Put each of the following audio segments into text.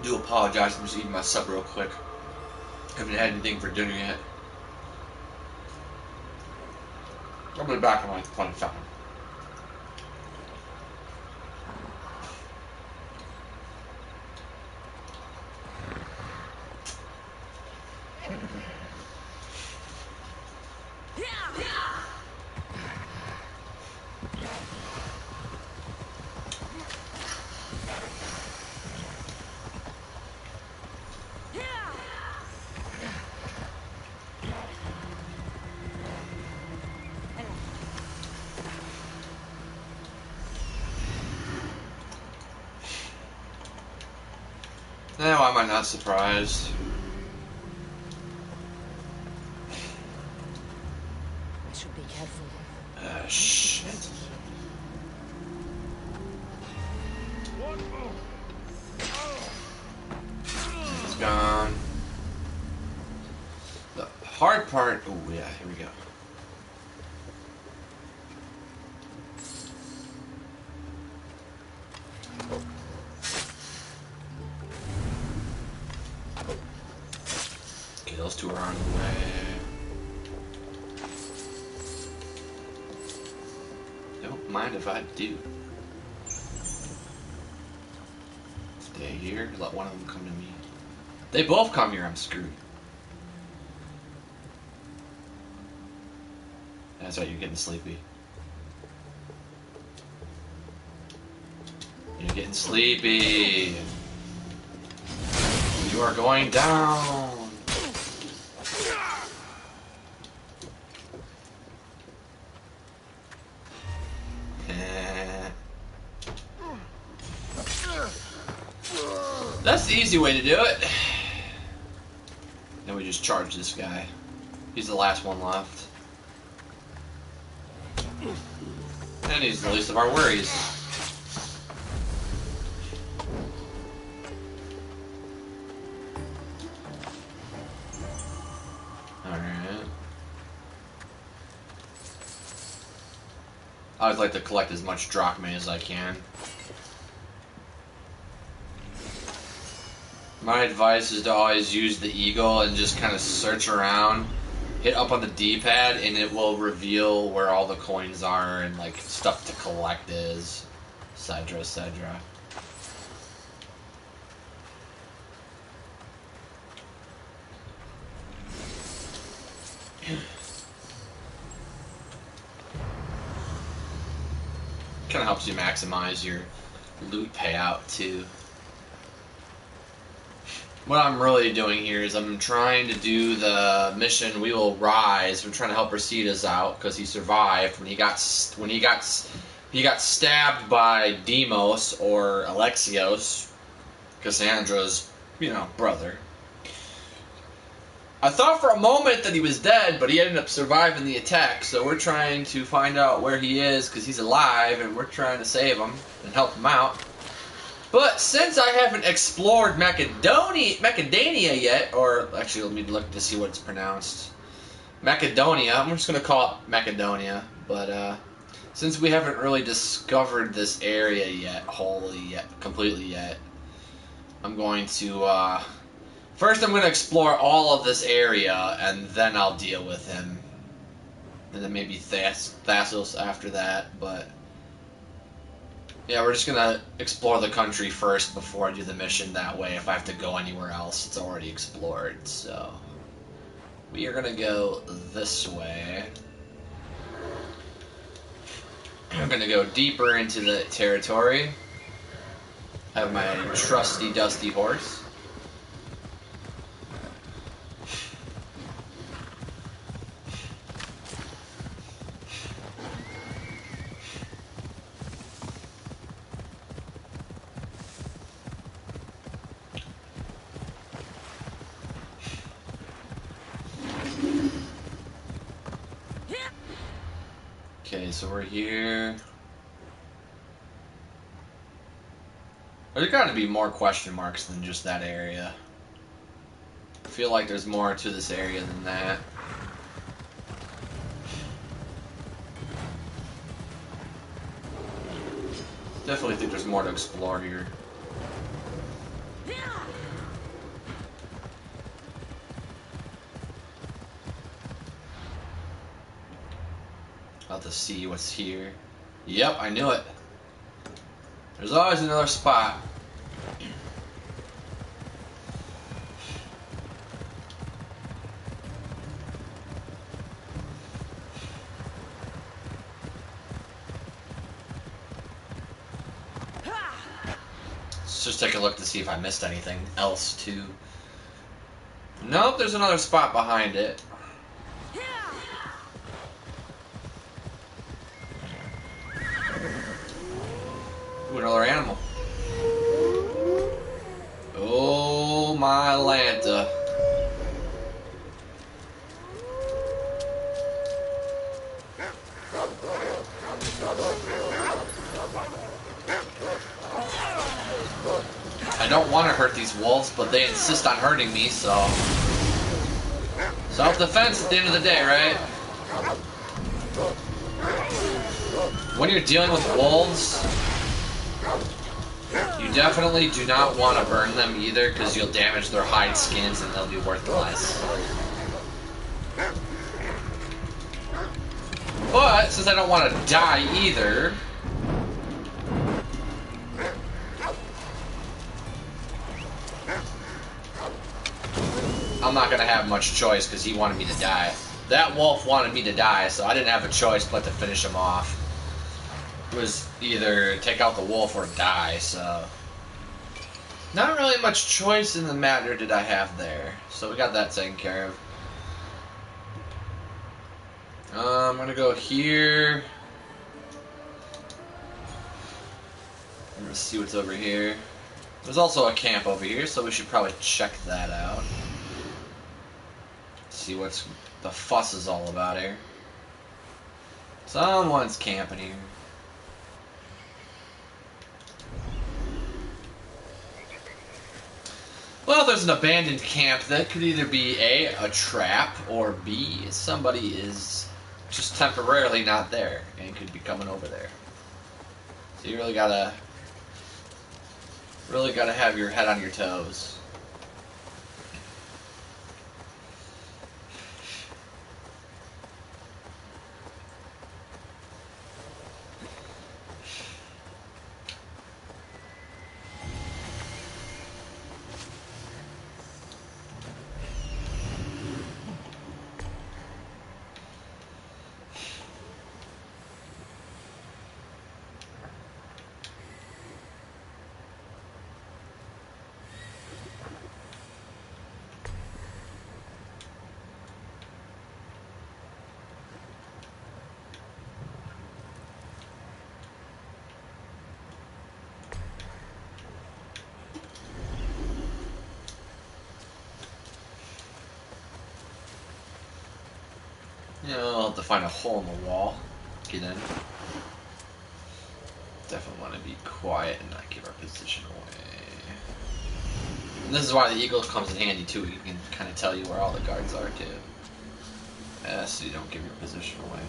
Do apologize, I'm just eating my sub real quick. Haven't had anything for dinner yet. I'll be back in like 20 seconds. Now, why am I not surprised? I should be careful. Shit. It's gone. The hard part. Oh, yeah, here we go. Okay, those two are on the way. Don't mind if I do. Stay here, let one of them come to me. They both come here, I'm screwed. That's right, you're getting sleepy. You're getting sleepy. You are going down. That's the easy way to do it. Then we just charge this guy. He's the last one left. And he's the least of our worries. Alright. I always like to collect as much drachmae as I can. My advice is to always use the eagle and just kind of search around, hit up on the D-pad, and it will reveal where all the coins are and like stuff to collect is, etc., etc. Kind of helps you maximize your loot payout too. What I'm really doing here is I'm trying to do the mission "We Will Rise." I'm trying to help Brasidas out because he survived when he got stabbed by Demos or Alexios, Cassandra's, brother. I thought for a moment that he was dead, but he ended up surviving the attack. So we're trying to find out where he is because he's alive, and we're trying to save him and help him out. But since I haven't explored Macedania yet, or actually let me look to see what it's pronounced. Macedonia, I'm just going to call it Macedonia, but since we haven't really discovered this area yet, completely yet, I'm going to, first I'm going to explore all of this area, and then I'll deal with him. And then maybe Thassos after that, but... yeah, we're just gonna explore the country first before I do the mission. That way, if I have to go anywhere else, it's already explored. So, we are gonna go this way. I'm gonna go deeper into the territory. I have my trusty, dusty horse. Okay, so we're here. There's got to be more question marks than just that area. I feel like there's more to this area than that. Definitely think there's more to explore here. see what's here. Yep, I knew it. There's always another spot. Let's just take a look to see if I missed anything else too. Nope, there's another spot behind it. Ooh, another animal. Oh my Lanta. I don't want to hurt these wolves, but they insist on hurting me, so... self-defense at the end of the day, right? When you're dealing with wolves, you definitely do not want to burn them either, because you'll damage their hide skins and they'll be worthless. But, since I don't want to die either... I'm not going to have much choice because he wanted me to die. That wolf wanted me to die, so I didn't have a choice but to finish him off. It was either take out the wolf or die, so... not really much choice in the matter did I have there. So we got that taken care of. I'm going to go here. I'm going to see what's over here. There's also a camp over here, so we should probably check that out. See what the fuss is all about here. Someone's camping here. Well, there's an abandoned camp that could either be a trap, or B, somebody is just temporarily not there and could be coming over there. So you really gotta have your head on your toes. You know, I'll have to find a hole in the wall. Get in. Definitely want to be quiet and not give our position away. And this is why the eagle comes in handy too. You can kind of tell you where all the guards are too. Yeah, so you don't give your position away.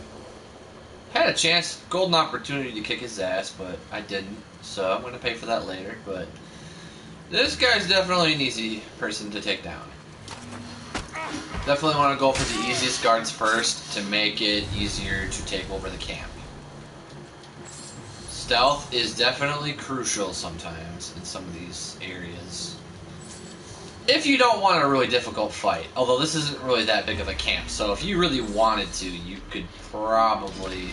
Had a chance, golden opportunity to kick his ass, but I didn't. So I'm going to pay for that later. But this guy's definitely an easy person to take down. Definitely want to go for the easiest guards first to make it easier to take over the camp. Stealth is definitely crucial sometimes in some of these areas. If you don't want a really difficult fight, although this isn't really that big of a camp, so if you really wanted to, you could probably...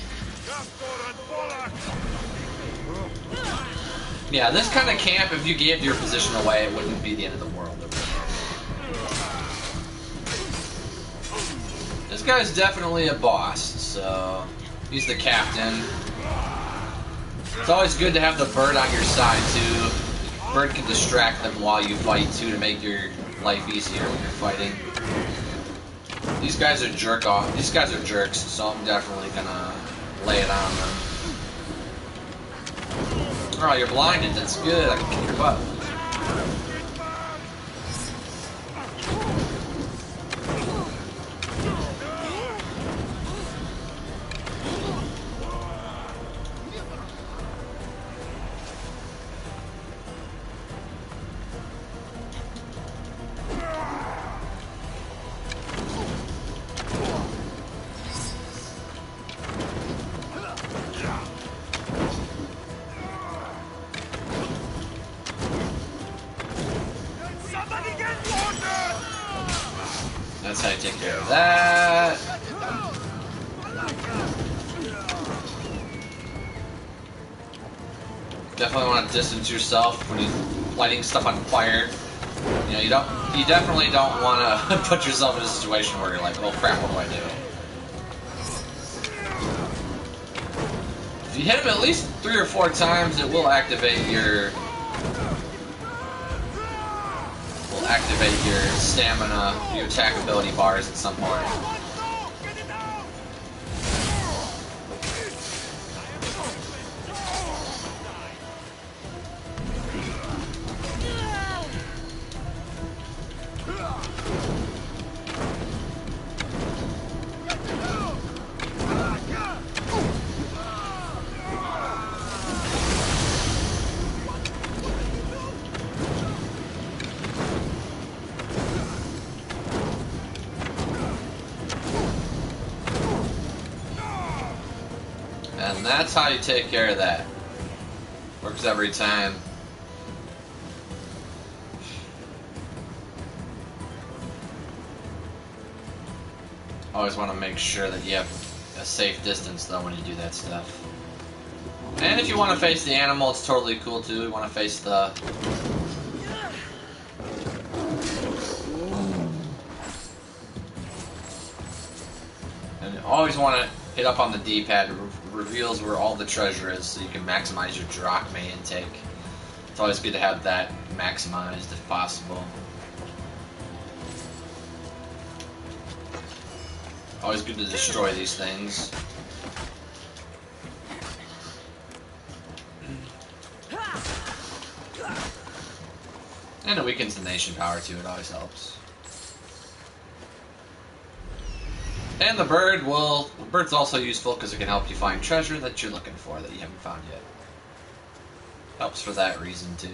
yeah, this kind of camp, if you gave your position away, it wouldn't be the end of the world. This guy's definitely a boss, so he's the captain. It's always good to have the bird on your side, too. Bird can distract them while you fight, too, to make your life easier when you're fighting. These guys are These guys are jerks, so I'm definitely gonna lay it on them. Oh, you're blinded. That's good. I can kick your butt. That's how you take care of that. Definitely want to distance yourself when you're lighting stuff on fire. You know, you definitely don't want to put yourself in a situation where you're like, oh crap, what do I do? If you hit him at least 3 or 4 times, it will activate your stamina, your attack ability bars at some point. And that's how you take care of that. Works every time. Always want to make sure that you have a safe distance though when you do that stuff. And if you want to face the animal, it's totally cool too. You want to face the... And you always want to hit up on the D-pad. It reveals where all the treasure is so you can maximize your drachma intake. It's always good to have that maximized if possible. Always good to destroy these things. And it weakens the nation power too, it always helps. And the bird's also useful because it can help you find treasure that you're looking for that you haven't found yet. Helps for that reason too.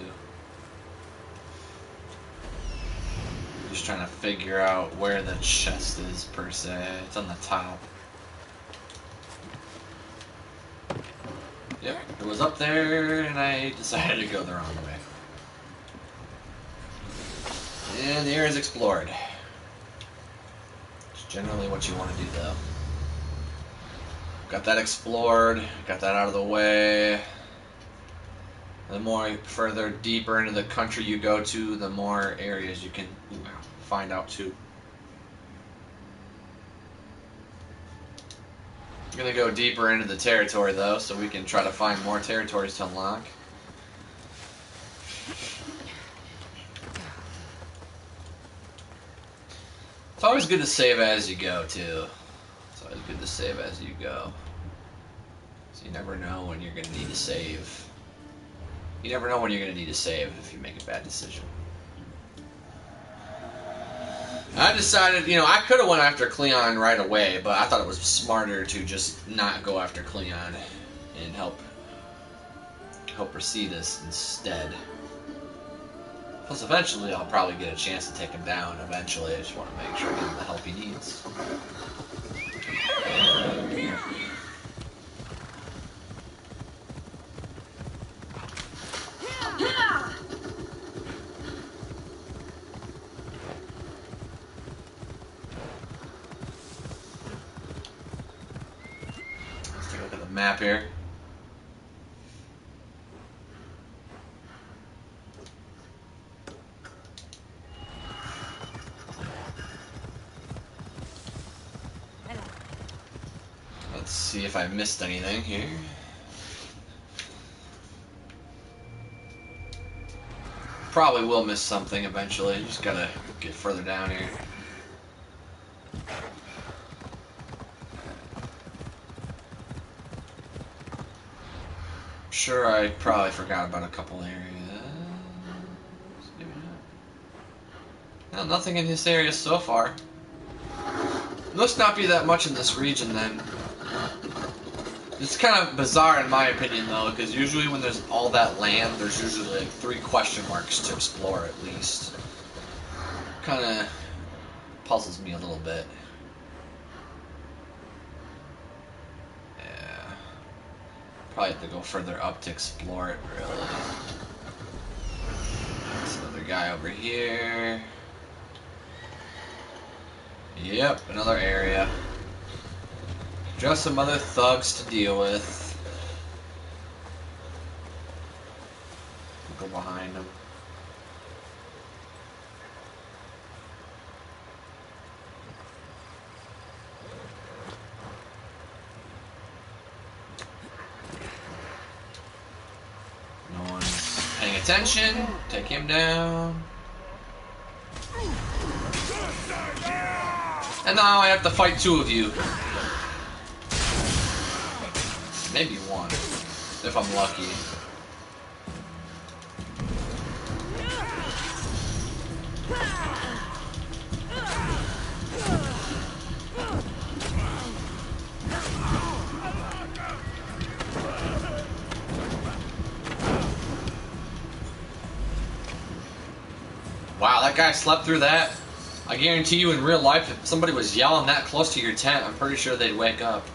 Just trying to figure out where the chest is per se. It's on the top. Yep, it was up there and I decided to go the wrong way. And the area is explored. It's generally what you want to do though. Got that explored, got that out of the way. The more further deeper into the country you go to, the more areas you can find out too. I'm gonna go deeper into the territory though, so we can try to find more territories to unlock. It's always good to save as you go too. It's always good to save as you go. So you never know when you're gonna need to save. You never know when you're going to need to save if you make a bad decision. I decided, you know, I could have went after Cleon right away, but I thought it was smarter to just not go after Cleon and help Brasidas instead. Plus, eventually, I'll probably get a chance to take him down. Eventually, I just want to make sure I give him the help he needs. Map here. Let's see if I missed anything here. Probably will miss something eventually. Just gotta get further down here. Sure, I probably forgot about a couple areas. Maybe not. No, nothing in this area so far. Must not be that much in this region then. It's kind of bizarre in my opinion though, because usually when there's all that land, there's usually like 3 question marks to explore at least. Kind of puzzles me a little bit. Probably have to go further up to explore it, really. There's another guy over here. Yep, another area. Just some other thugs to deal with. Go behind them. No one's paying attention. Take him down. And now I have to fight two of you. Maybe one, if I'm lucky. Wow, that guy slept through that. I guarantee you in real life, if somebody was yelling that close to your tent, I'm pretty sure they'd wake up.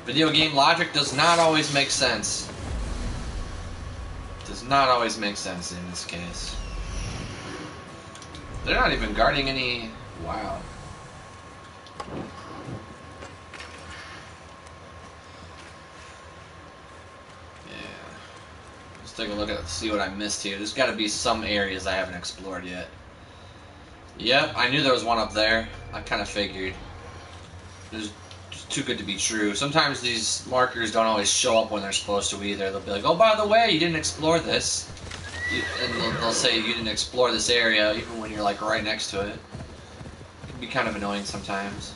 Video game logic does not always make sense. Does not always make sense in this case. They're not even guarding any... Wow. Let's take a look at see what I missed here. There's got to be some areas I haven't explored yet. Yep, I knew there was one up there. I kind of figured. It's just too good to be true. Sometimes these markers don't always show up when they're supposed to either. They'll be like, oh, by the way, you didn't explore this. And they'll say you didn't explore this area even when you're like right next to it. It can be kind of annoying sometimes.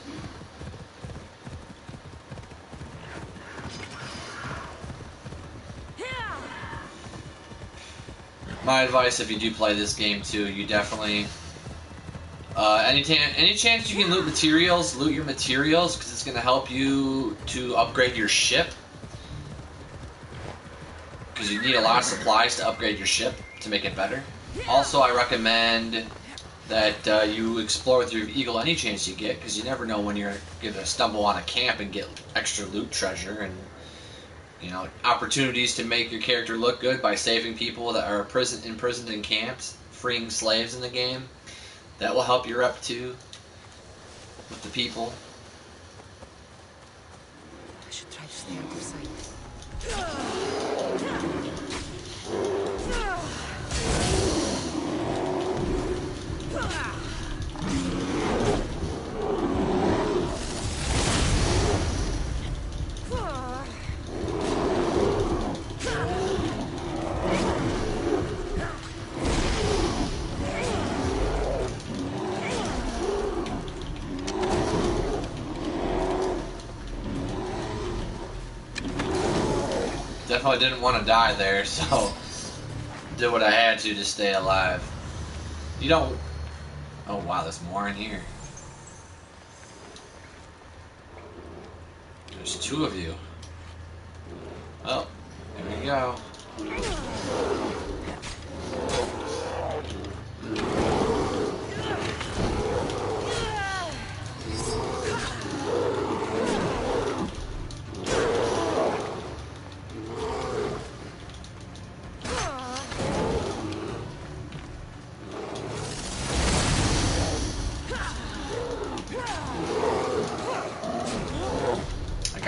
My advice, if you do play this game too, you definitely any chance you can loot your materials, because it's going to help you to upgrade your ship. Because you need a lot of supplies to upgrade your ship to make it better. Also, I recommend that you explore with your eagle any chance you get, because you never know when you're going to stumble on a camp and get extra loot treasure and, you know, opportunities to make your character look good by saving people that are imprisoned in camps, freeing slaves in the game. That will help your rep too with the people. I should try to stay out of sight. Definitely didn't want to die there, so did what I had to stay alive. You don't... Oh wow, there's more in here. There's two of you. Oh, here we go.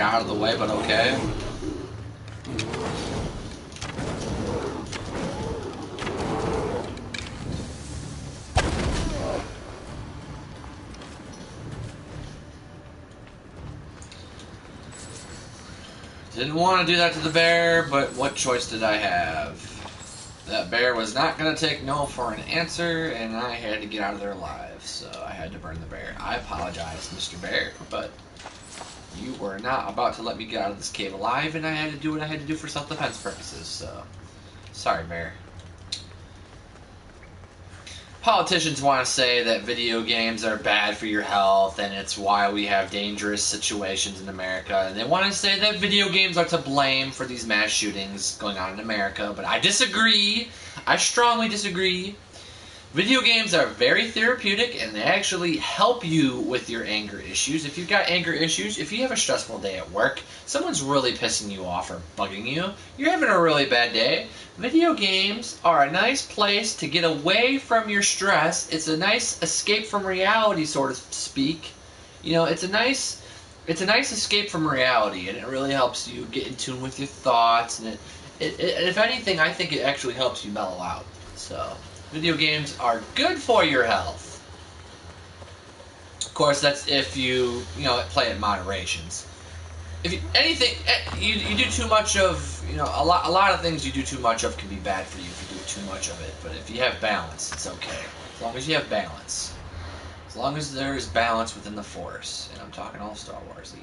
Out of the way, but okay. Didn't want to do that to the bear, but what choice did I have? That bear was not going to take no for an answer, and I had to get out of there alive, so I had to burn the bear. I apologize, Mr. Bear, but you were not about to let me get out of this cave alive, and I had to do what I had to do for self-defense purposes, so... Sorry, bear. Politicians want to say that video games are bad for your health, and it's why we have dangerous situations in America, and they want to say that video games are to blame for these mass shootings going on in America, but I disagree. I strongly disagree. Video games are very therapeutic and they actually help you with your anger issues. If you've got anger issues, if you have a stressful day at work, someone's really pissing you off or bugging you, you're having a really bad day, video games are a nice place to get away from your stress. It's a nice escape from reality, so to speak. You know, it's a nice escape from reality, and it really helps you get in tune with your thoughts, and if anything, I think it actually helps you mellow out. So, video games are good for your health. Of course, that's if you play in moderations. If you do too much of, a lot of things you do too much of can be bad for you if you do too much of it. But if you have balance, it's okay. As long as you have balance. As long as there is balance within the Force. And I'm talking all Star Wars-y.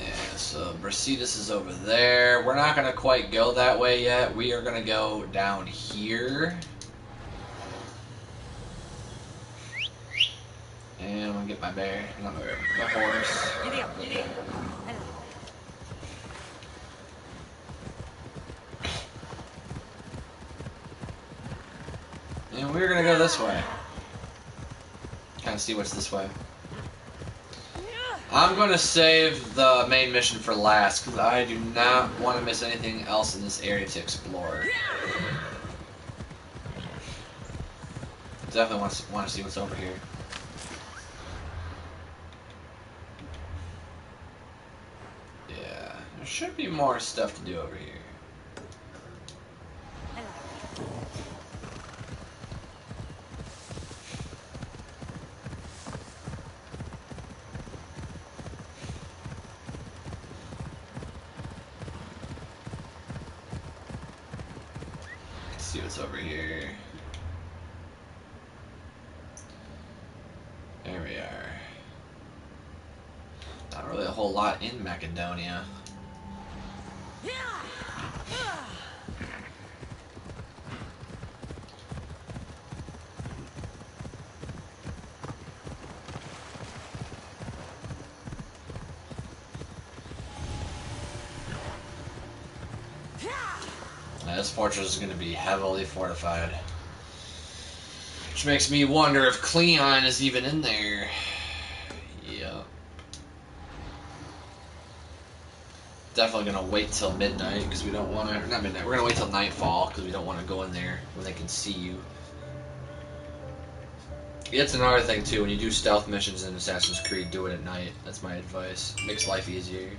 Yeah, so Brasidas is over there. We're not going to quite go that way yet. We are going to go down here. And I'm going to get my bear. Not my bear. My horse. And we're going to go this way. Kind of see what's this way. I'm going to save the main mission for last, because I do not want to miss anything else in this area to explore. Definitely want to see what's over here. Yeah, there should be more stuff to do over here. See what's over here. There we are. Not really a whole lot in Macedonia. This fortress is going to be heavily fortified. Which makes me wonder if Cleon is even in there. Yep. Definitely going to wait till midnight because we don't want to... Not midnight. We're going to wait till nightfall because we don't want to go in there when they can see you. It's another thing too. When you do stealth missions in Assassin's Creed, do it at night. That's my advice. Makes life easier.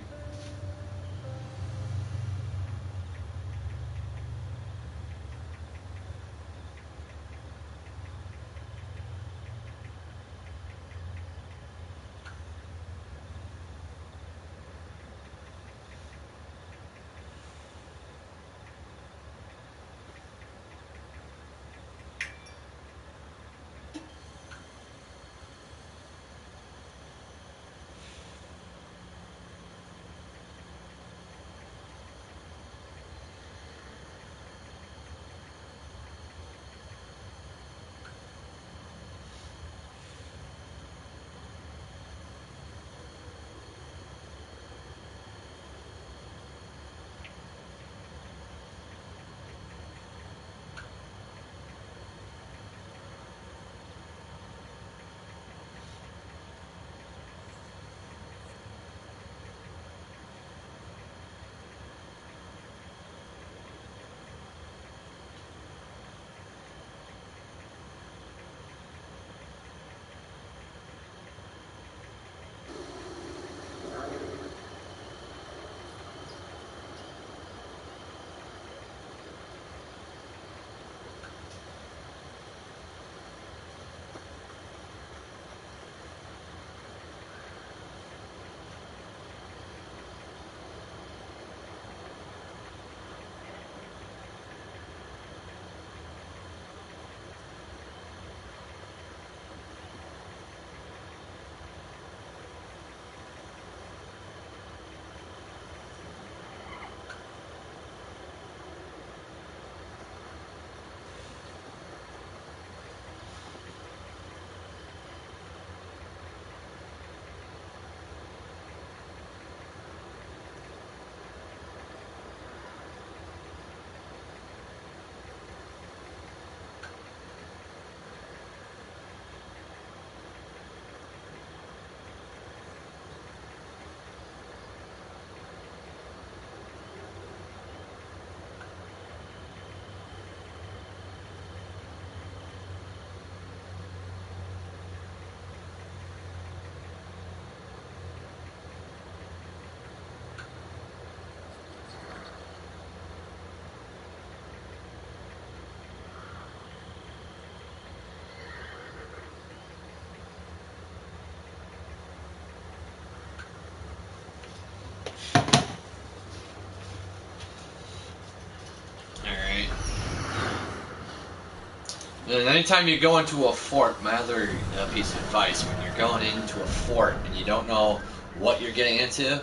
And anytime you go into a fort, my other piece of advice, when you're going into a fort and you don't know what you're getting into,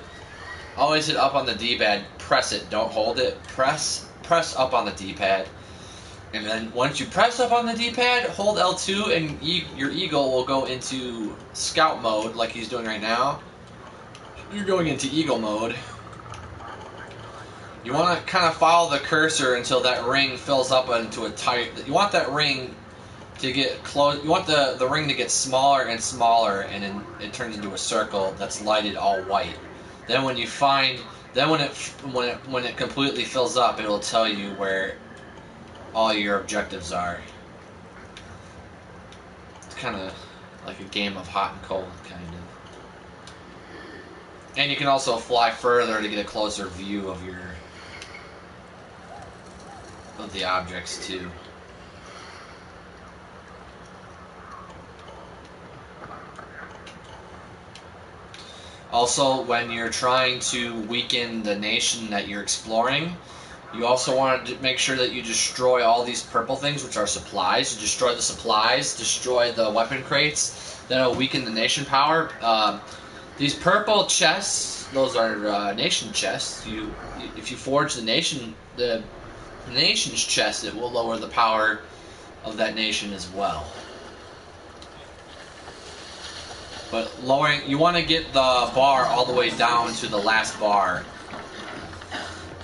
always hit up on the D-pad, press it, don't hold it, press up on the D-pad, and then once you press up on the D-pad, hold L2 and your eagle will go into scout mode like he's doing right now. You're going into eagle mode. You want to kind of follow the cursor until that ring fills up into a tight... You want that ring to get close... You want the ring to get smaller and smaller, and then it turns into a circle that's lighted all white. Then when you find... Then when it completely fills up, it'll tell you where all your objectives are. It's kind of like a game of hot and cold, kind of. And you can also fly further to get a closer view of the objects too. Also, when you're trying to weaken the nation that you're exploring, you also want to make sure that you destroy all these purple things, which are supplies. You destroy the supplies, destroy the weapon crates. That'll weaken the nation power. These purple chests, those are nation chests. If you forge the nation's chest, it will lower the power of that nation as well. But you want to get the bar all the way down to the last bar,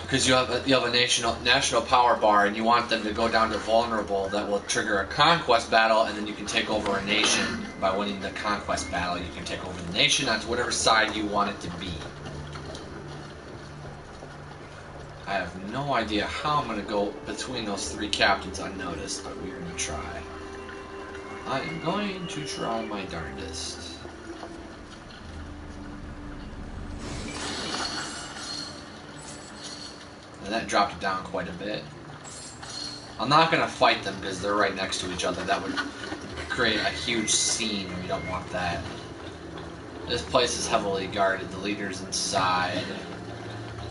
because you have a national power bar, and you want them to go down to vulnerable. That will trigger a conquest battle, and then you can take over a nation. By winning the conquest battle, you can take over the nation onto whatever side you want it to be. I have no idea how I'm going to go between those three captains unnoticed, but we're going to try. I am going to try my darndest. And that dropped it down quite a bit. I'm not going to fight them because they're right next to each other. That would create a huge scene. We don't want that. This place is heavily guarded. The leader's inside.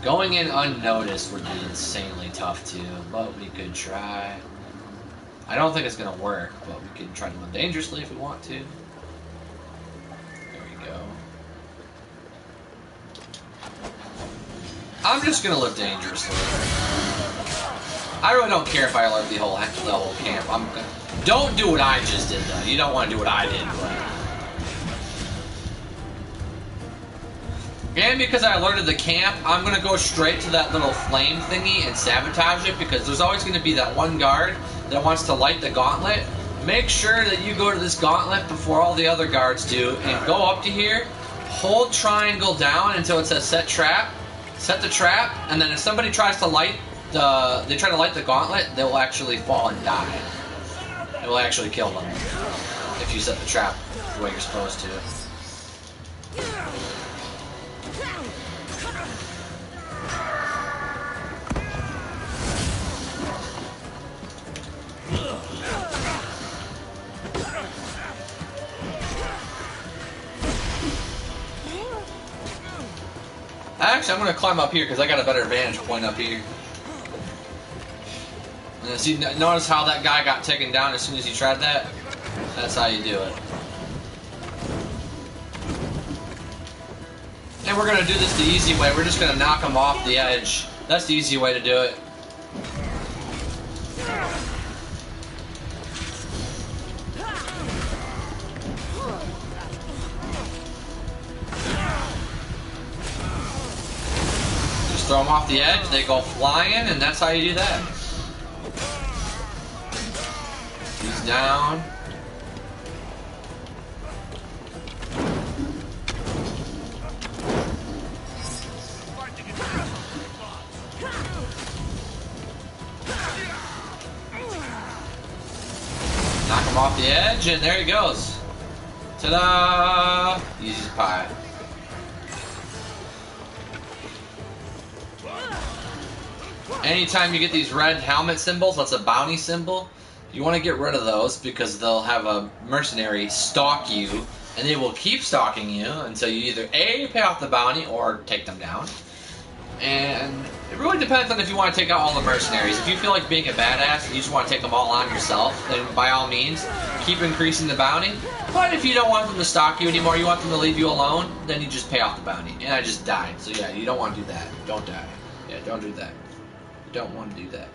Going in unnoticed would be insanely tough too, but we could try. I don't think it's going to work, but we can try to live dangerously if we want to. There we go. I'm just going to live dangerously. I really don't care if I alert the whole camp. Don't do what I just did though. You don't want to do what I did, but... And because I alerted the camp, I'm going to go straight to that little flame thingy and sabotage it, because there's always going to be that one guard that wants to light the gauntlet. Make sure that you go to this gauntlet before all the other guards do, and go up to here, hold triangle down until it says set trap, set the trap, and then if somebody tries to light the gauntlet, they will actually fall and die. It will actually kill them if you set the trap the way you're supposed to. Actually, I'm going to climb up here because I got a better vantage point up here. And see, notice how that guy got taken down as soon as he tried that? That's how you do it. And we're going to do this the easy way. We're just going to knock him off the edge. That's the easy way to do it. Throw them off the edge, they go flying, and that's how you do that. He's down. Knock him off the edge, and there he goes. Ta-da! Easy as pie. Anytime you get these red helmet symbols, that's a bounty symbol, you want to get rid of those because they'll have a mercenary stalk you, and they will keep stalking you until you either A, pay off the bounty or take them down. And it really depends on if you want to take out all the mercenaries. If you feel like being a badass and you just want to take them all on yourself, then by all means, keep increasing the bounty. But if you don't want them to stalk you anymore, you want them to leave you alone, then you just pay off the bounty. And I just died, so yeah, you don't want to do that. Don't die. Yeah, don't do that. You don't want to do that.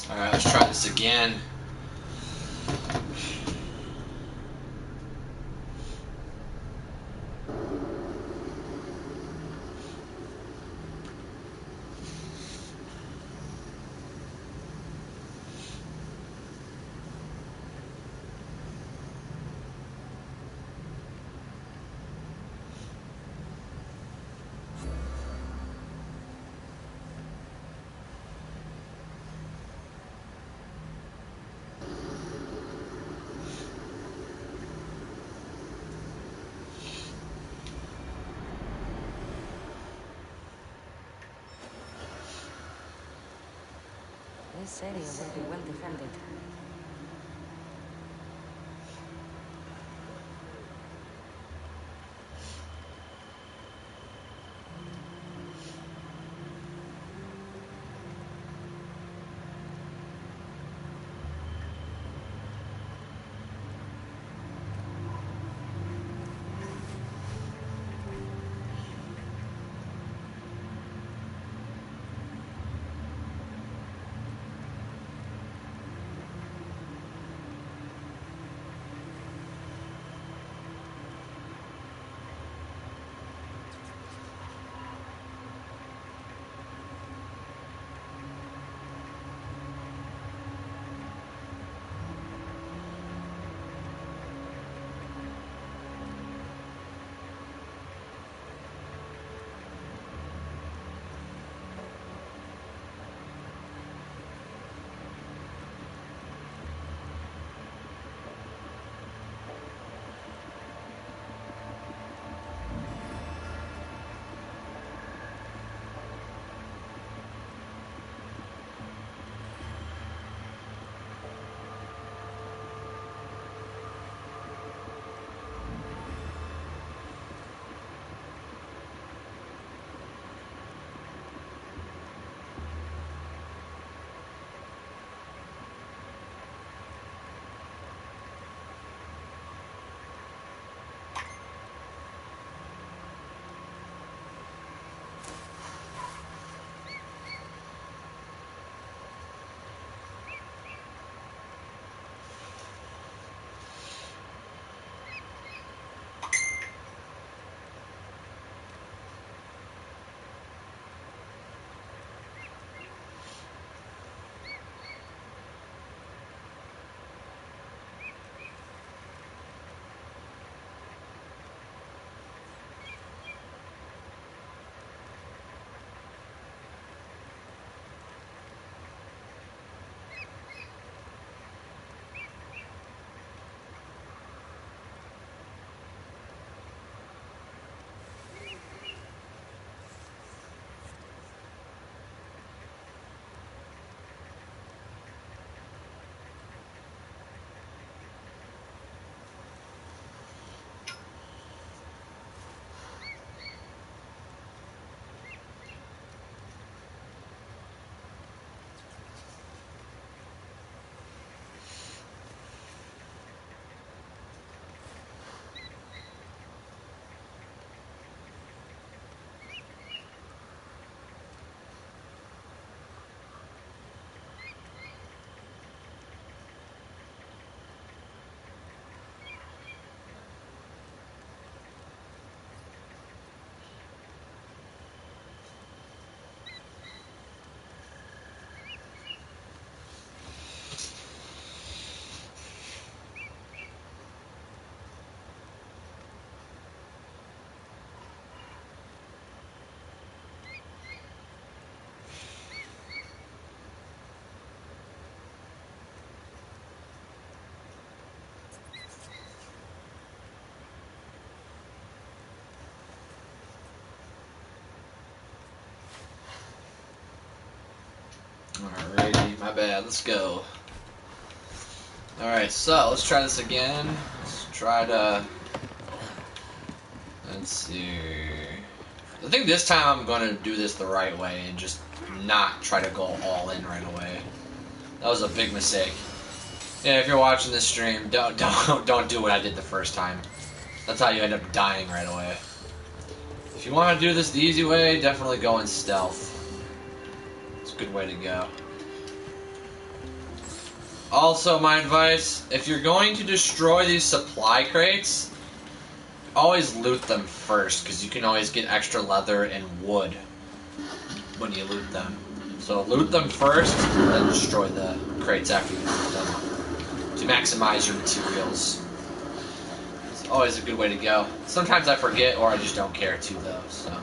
Alright, let's try this again. This area will be well defended. Alrighty, my bad. Let's go. Alright, so let's try this again. Let's try to... Let's see... I think this time I'm going to do this the right way and just not try to go all in right away. That was a big mistake. Yeah, if you're watching this stream, don't do what I did the first time. That's how you end up dying right away. If you want to do this the easy way, definitely go in stealth. It's a good way to go. Also, my advice, if you're going to destroy these supply crates, always loot them first, because you can always get extra leather and wood when you loot them. So loot them first, and then destroy the crates after you loot them, to maximize your materials. It's always a good way to go. Sometimes I forget, or I just don't care to, though, so...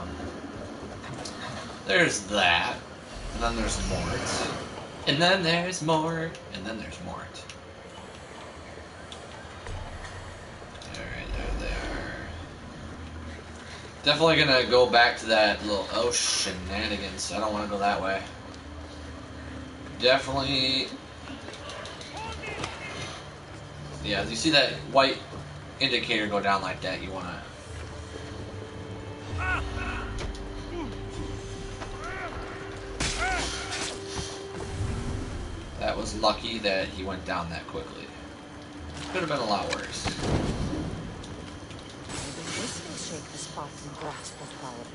There's that. And then there's Mort. And then there's Mort. And then there's Mort. Alright, there they are. Definitely gonna go back to that little... Oh, shenanigans. I don't want to go that way. Definitely... Yeah, if you see that white indicator go down like that, you want to... That was lucky that he went down that quickly. Could have been a lot worse. Maybe this will shake the Spartan grasp of power.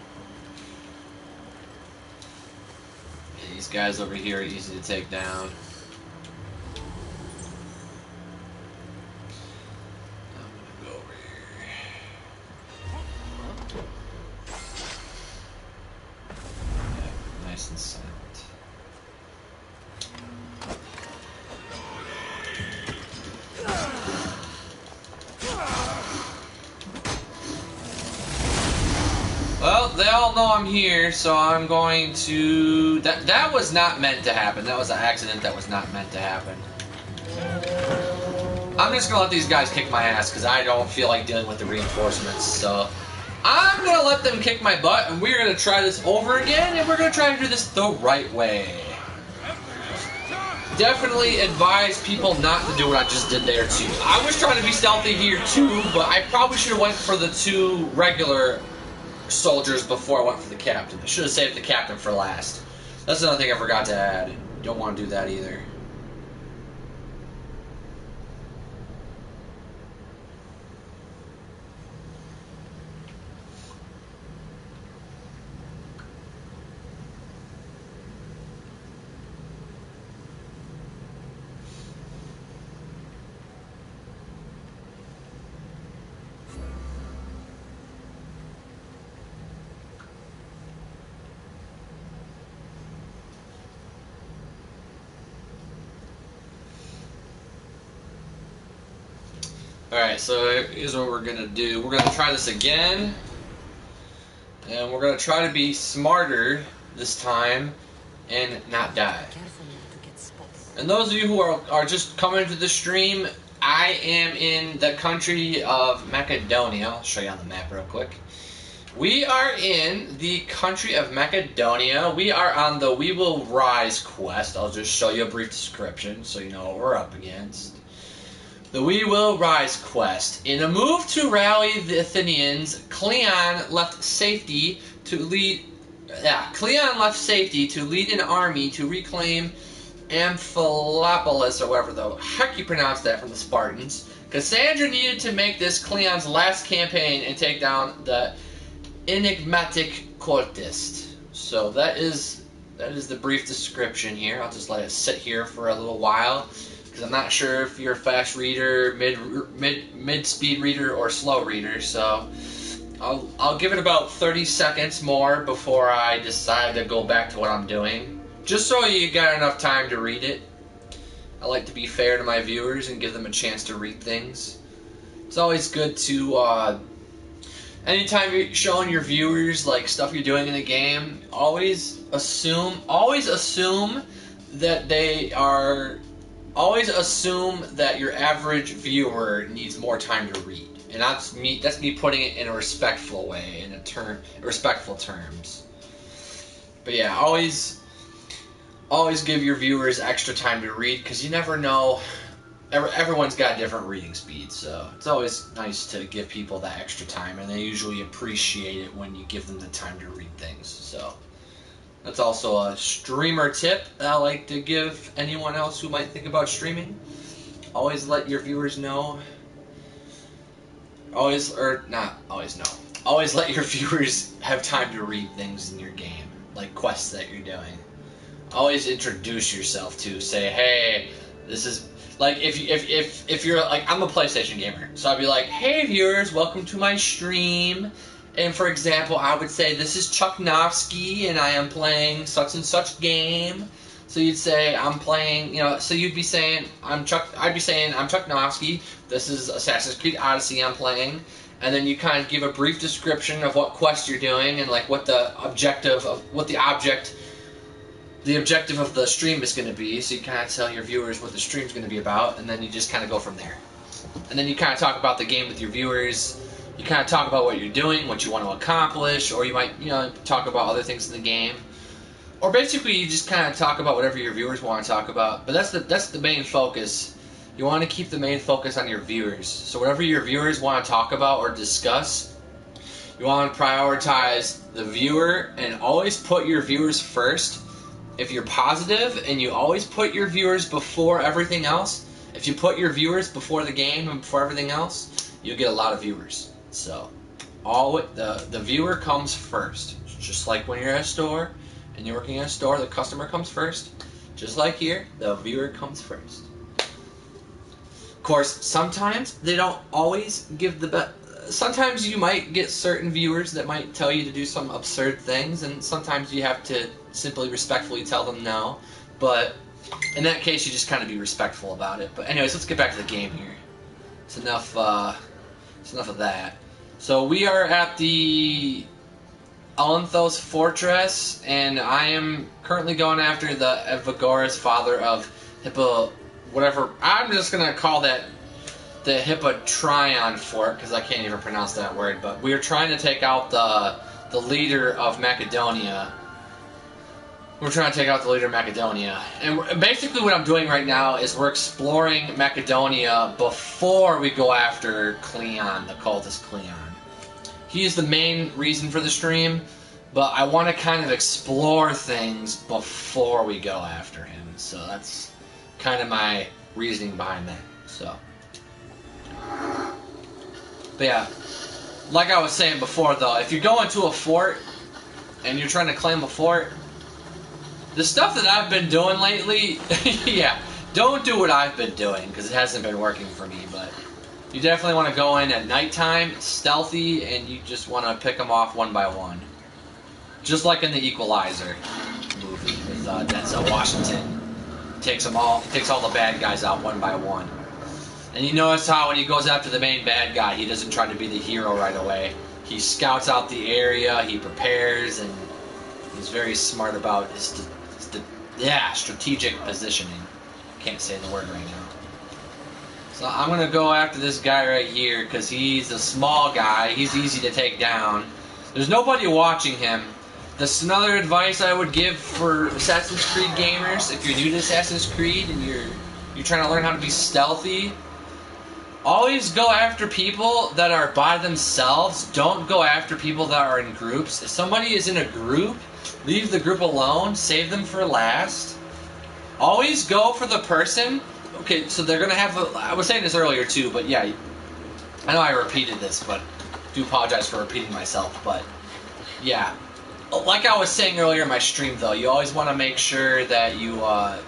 Yeah, these guys over here are easy to take down. I'm gonna go over here. Yeah, nice and silent. Well, they all know I'm here, so I'm going to... That was not meant to happen. That was an accident that was not meant to happen. I'm just going to let these guys kick my ass, because I don't feel like dealing with the reinforcements, so... I'm going to let them kick my butt, and we're going to try this over again, and we're going to try to do this the right way. Definitely advise people not to do what I just did there, too. I was trying to be stealthy here, too, but I probably should have went for the two regular... soldiers before I went for the captain. I should have saved the captain for last. That's another thing I forgot to add. Don't want to do that either. Alright, so here's what we're going to do. We're going to try this again. And we're going to try to be smarter this time and not die. Careful not to get spotted. And those of you who are just coming to the stream, I am in the country of Macedonia. I'll show you on the map real quick. We are in the country of Macedonia. We are on the We Will Rise quest. I'll just show you a brief description so you know what we're up against. The We Will Rise quest. In a move to rally the Athenians, Cleon left safety to lead an army to reclaim Amphipolis, or whatever the heck you pronounce that, from the Spartans. Cassandra needed to make this Cleon's last campaign and take down the enigmatic cultist. So that is the brief description here. I'll just let it sit here for a little while. I'm not sure if you're a fast reader, mid-speed reader, or slow reader, so I'll give it about 30 seconds more before I decide to go back to what I'm doing, just so you got enough time to read it. I like to be fair to my viewers and give them a chance to read things. It's always good to, anytime you're showing your viewers like stuff you're doing in a game, always assume that they are... Always assume that your average viewer needs more time to read, and that's me putting it in a respectful way, in respectful terms. But yeah, always always give your viewers extra time to read, because you never know. Everyone's got different reading speeds, so it's always nice to give people that extra time, and they usually appreciate it when you give them the time to read things. So that's also a streamer tip that I like to give anyone else who might think about streaming. Always let your viewers know. Always let your viewers have time to read things in your game, like quests that you're doing. Always introduce yourself to, say, hey, this is, like, if you're, like, I'm a PlayStation gamer, so I'd be like, hey viewers, welcome to my stream, and for example, I would say, this is Chucknovsky, and I am playing such and such game. So you'd say, I'm playing, so you'd be saying, I'd be saying, I'm Chucknovsky, this is Assassin's Creed Odyssey I'm playing, and then you kind of give a brief description of what quest you're doing, and like what the objective of the stream is going to be, so you kind of tell your viewers what the stream's going to be about, and then you just kind of go from there. And then you kind of talk about the game with your viewers, you kind of talk about what you're doing, what you want to accomplish, or you might, talk about other things in the game. Or basically, you just kind of talk about whatever your viewers want to talk about. But that's the main focus. You want to keep the main focus on your viewers. So whatever your viewers want to talk about or discuss, you want to prioritize the viewer and always put your viewers first. If you're positive and you always put your viewers before everything else, if you put your viewers before the game and before everything else, you'll get a lot of viewers. So the viewer comes first. Just like when you're at a store and you're working in a store, the customer comes first. Just like here, the viewer comes first. Of course, sometimes they don't always give the best. Sometimes you might get certain viewers that might tell you to do some absurd things, and sometimes you have to simply respectfully tell them no. But in that case, you just kind of be respectful about it. But anyways, let's get back to the game here. It's enough of that. So we are at the Alanthos Fortress, and I am currently going after the Evagorus, father of Hippo, whatever. I'm just gonna call that the Hippotryon Fort, because I can't even pronounce that word. But we are trying to take out the leader of Macedonia. We're trying to take out the leader of Macedonia. And basically what I'm doing right now is we're exploring Macedonia before we go after Cleon, the cultist Cleon. He is the main reason for the stream, but I want to kind of explore things before we go after him. So that's kind of my reasoning behind that. So, but yeah, like I was saying before though, if you go into a fort and you're trying to claim a fort, the stuff that I've been doing lately, yeah, don't do what I've been doing, because it hasn't been working for me, but you definitely want to go in at nighttime, stealthy, and you just want to pick them off one by one. Just like in the Equalizer movie with Denzel Washington. Takes all the bad guys out one by one. And you notice how when he goes after the main bad guy, he doesn't try to be the hero right away. He scouts out the area, he prepares, and he's very smart about his strategic positioning. Can't say the word right now. So I'm going to go after this guy right here, because he's a small guy. He's easy to take down. There's nobody watching him. That's another advice I would give for Assassin's Creed gamers. If you're new to Assassin's Creed and you're trying to learn how to be stealthy, always go after people that are by themselves. Don't go after people that are in groups. If somebody is in a group, leave the group alone. Save them for last. Always go for the person. Okay, so they're going to have I was saying this earlier too, but yeah, I know I repeated this, but I do apologize for repeating myself, but yeah. Like I was saying earlier in my stream though, you always want to make sure that you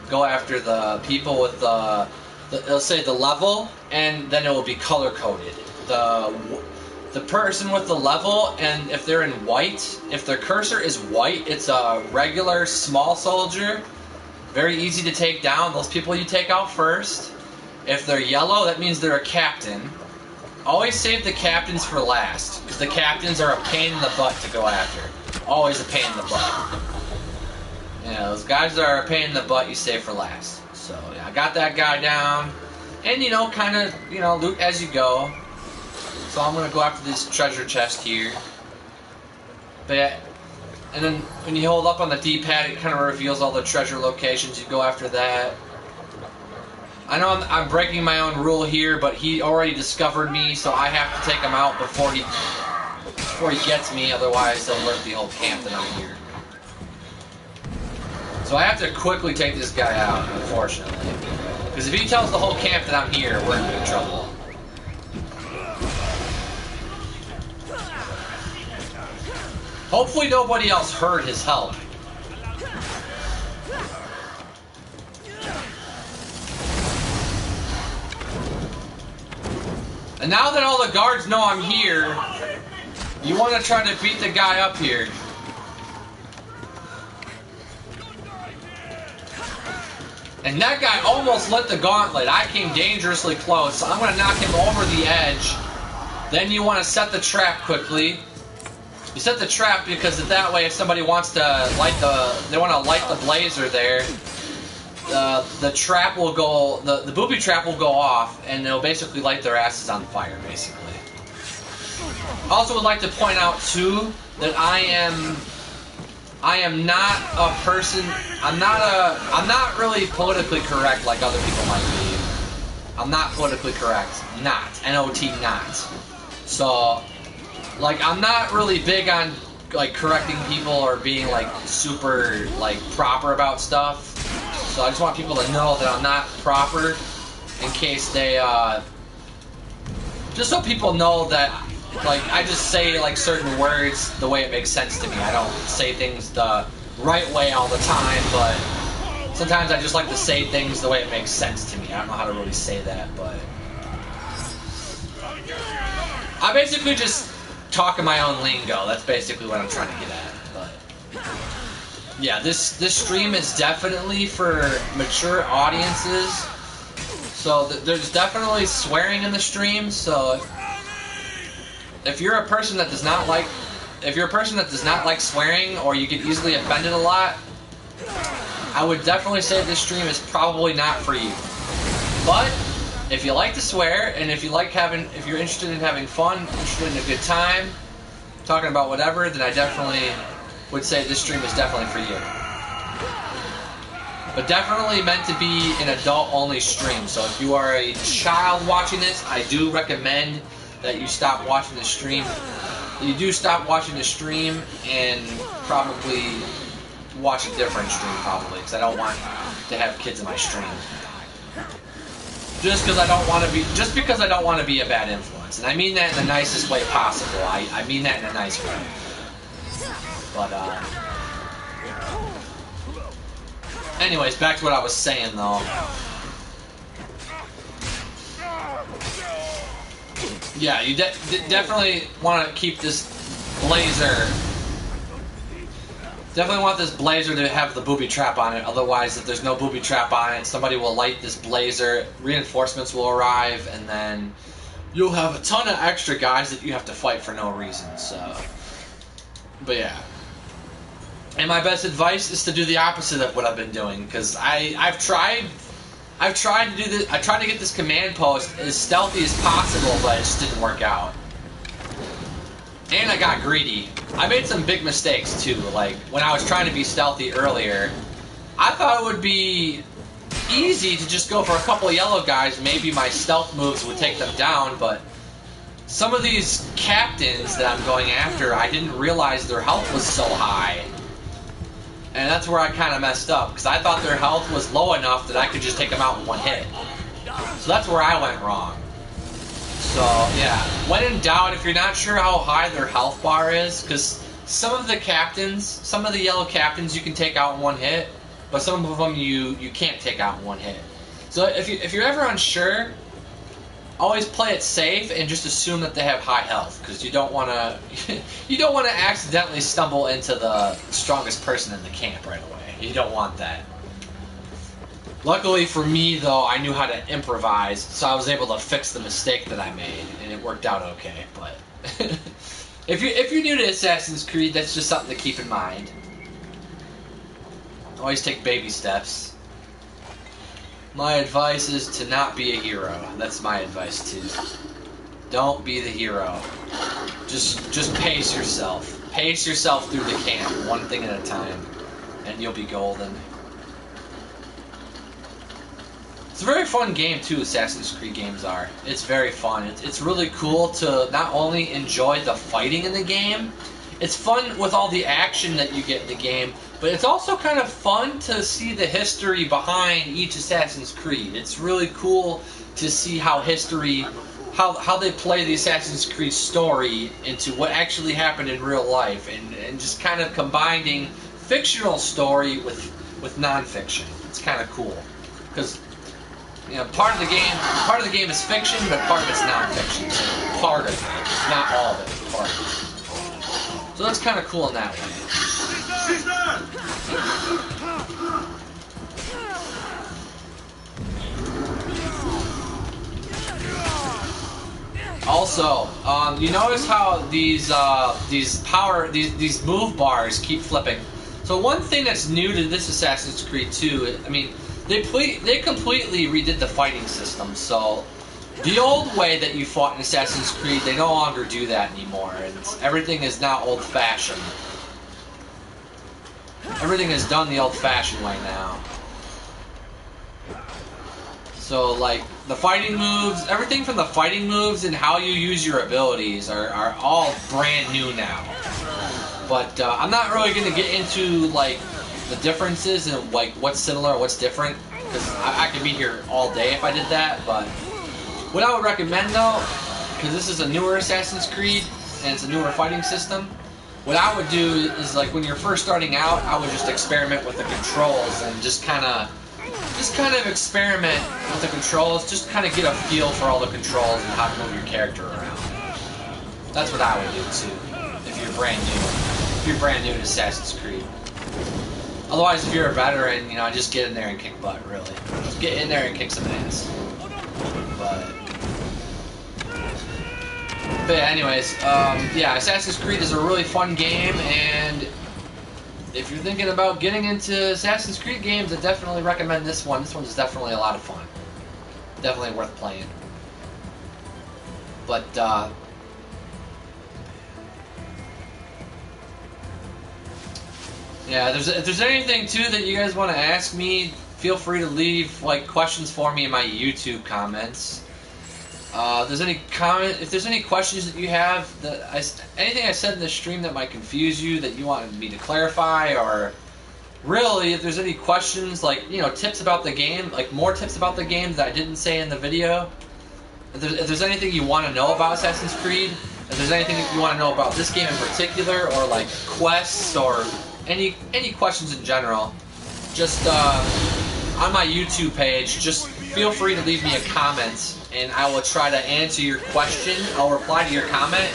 go after the people with let's say the level, and then it will be color-coded. The person with the level, and if they're in white, if their cursor is white, it's a regular small soldier. Very easy to take down. Those people you take out first. If they're yellow, that means they're a captain. Always save the captains for last, because the captains are a pain in the butt to go after. Always a pain in the butt. Yeah, those guys that are a pain in the butt, you save for last. So, yeah, I got that guy down. And, kind of, loot as you go. So I'm going to go after this treasure chest here. But And then when you hold up on the D-pad, it kind of reveals all the treasure locations. You go after that. I know I'm breaking my own rule here, but he already discovered me, so I have to take him out before he gets me. Otherwise, he'll alert the whole camp that I'm here. So I have to quickly take this guy out, unfortunately. Because if he tells the whole camp that I'm here, we're in big trouble. Hopefully nobody else heard his help. And now that all the guards know I'm here, you want to try to beat the guy up here. And that guy almost lit the gauntlet. I came dangerously close, so I'm going to knock him over the edge. Then you want to set the trap quickly. You set the trap because that way if somebody wants to light the blazer there, the trap will go, the booby trap will go off, and it'll basically light their asses on fire, basically. Also would like to point out, too, that I am not a person, I'm not really politically correct like other people might be. I'm not politically correct. Not. N-O-T, not. So, like, I'm not really big on, like, correcting people or being, like, super, like, proper about stuff. So I just want people to know that I'm not proper in case they, just so people know that, like, I just say, like, certain words the way it makes sense to me. I don't say things the right way all the time, but sometimes I just like to say things the way it makes sense to me. I don't know how to really say that, but I basically just talk in my own lingo. That's basically what I'm trying to get at, but yeah, this stream is definitely for mature audiences. So there's definitely swearing in the stream. So if you're a person that does not like, swearing, or you get easily offended a lot, I would definitely say this stream is probably not for you. But if you like to swear, and if you're interested in having fun, interested in a good time, talking about whatever, then I definitely would say this stream is definitely for you. But definitely meant to be an adult-only stream. So if you are a child watching this, I do recommend that you stop watching the stream. You do stop watching the stream and probably watch a different stream, probably, because I don't want to have kids in my stream. Just because I don't want to be a bad influence, and I mean that in the nicest way possible. I mean that in a nice way. But anyways, back to what I was saying though. Yeah, you definitely want to keep this blazer. Definitely want this blazer to have the booby trap on it. Otherwise, if there's no booby trap on it, somebody will light this blazer, reinforcements will arrive, and then you'll have a ton of extra guys that you have to fight for no reason. So, but yeah. And my best advice is to do the opposite of what I've been doing, because I've tried to do this. I tried to get this command post as stealthy as possible, but it just didn't work out. And I got greedy. I made some big mistakes too. Like when I was trying to be stealthy earlier, I thought it would be easy to just go for a couple of yellow guys. Maybe my stealth moves would take them down, but some of these captains that I'm going after, I didn't realize their health was so high. And that's where I kind of messed up, because I thought their health was low enough that I could just take them out in one hit. So that's where I went wrong. So, yeah, when in doubt, if you're not sure how high their health bar is, because some of the yellow captains you can take out in one hit, but some of them you can't take out in one hit. So if you're ever unsure, always play it safe and just assume that they have high health, because you don't want to accidentally stumble into the strongest person in the camp right away. You don't want that. Luckily for me, though, I knew how to improvise, so I was able to fix the mistake that I made, and it worked out okay. But if you're new to Assassin's Creed, that's just something to keep in mind. Always take baby steps. My advice is to not be a hero. That's my advice too. Don't be the hero. Just pace yourself. Pace yourself through the camp, one thing at a time, and you'll be golden. It's a very fun game too, Assassin's Creed games are. It's very fun. It's really cool to not only enjoy the fighting in the game, it's fun with all the action that you get in the game, but it's also kind of fun to see the history behind each Assassin's Creed. It's really cool to see how history, how they play the Assassin's Creed story into what actually happened in real life, and just kind of combining fictional story with non-fiction. It's kind of cool, because you know, part of the game is fiction, but part of it's non-fiction. So part of it, not all of it, but part of it. So that's kind of cool in that way. Also, you notice how these move bars keep flipping. So one thing that's new to this Assassin's Creed 2, I mean, they completely redid the fighting system. So the old way that you fought in Assassin's Creed, they no longer do that anymore, and everything is now old-fashioned. Everything is done the old-fashioned way now. So, like, the fighting moves, everything from the fighting moves and how you use your abilities are all brand new now. But I'm not really going to get into, like, the differences and, like, what's similar and what's different, because I could be here all day if I did that. But what I would recommend, though, because this is a newer Assassin's Creed and it's a newer fighting system, what I would do is, like, when you're first starting out, I would just experiment with the controls and just kind of experiment with the controls, just kind of get a feel for all the controls and how to move your character around. That's what I would do too, if you're brand new. If you're brand new to Assassin's Creed. Otherwise, if you're a veteran, you know, just get in there and kick butt, really. Just get in there and kick some ass. But yeah, anyways, yeah, Assassin's Creed is a really fun game, and if you're thinking about getting into Assassin's Creed games, I definitely recommend this one. This one's definitely a lot of fun. Definitely worth playing. But, yeah, if there's anything, too, that you guys want to ask me, feel free to leave, like, questions for me in my YouTube comments. If there's any questions that you have, anything I said in this stream that might confuse you, that you wanted me to clarify, or really, if there's any questions, like, you know, tips about the game, like more tips about the game that I didn't say in the video, if there's anything you want to know about Assassin's Creed, if there's anything that you want to know about this game in particular, or like quests, or any questions in general, just on my YouTube page, just feel free to leave me a comment, and I will try to answer your question. I'll reply to your comment,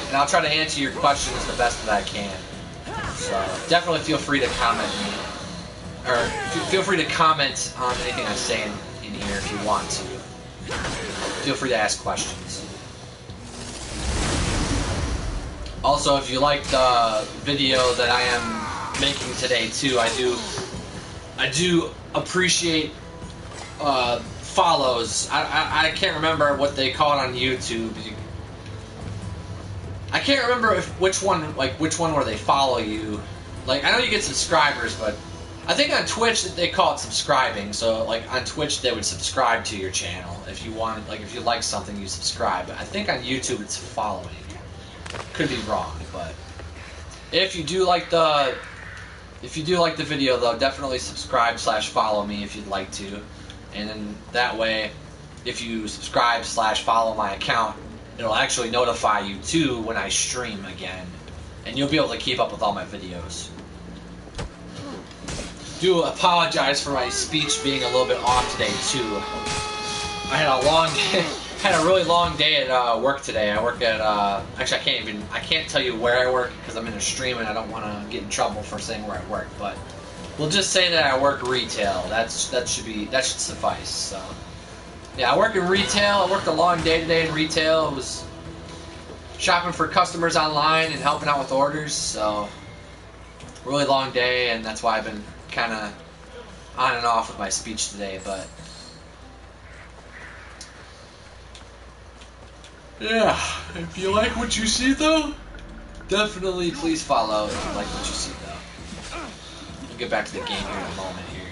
and I'll try to answer your questions the best that I can. So definitely feel free to comment me, or feel free to comment on anything I say in here if you want to. Feel free to ask questions. Also, if you like the video that I am making today too, I do appreciate follows. I can't remember what they call it on YouTube. I can't remember which one where they follow you. Like, I know you get subscribers, but I think on Twitch they call it subscribing. So like on Twitch they would subscribe to your channel if you want, like if you like something you subscribe. But I think on YouTube it's following. Could be wrong, but if you do like the video though, definitely subscribe/follow me if you'd like to. And then that way, if you subscribe/follow my account, it'll actually notify you too when I stream again. And you'll be able to keep up with all my videos. Do apologize for my speech being a little bit off today too. I had a really long day at work today. I work at actually I can't tell you where I work because I'm in a stream and I don't want to get in trouble for saying where I work, but we'll just say that I work retail. That should suffice. So yeah, I work in retail. I worked a long day today in retail. I was shopping for customers online and helping out with orders. So really long day, and that's why I've been kind of on and off with my speech today. But Yeah, if you like what you see though, definitely please follow if you like what you see though. We'll get back to the game here in a moment here.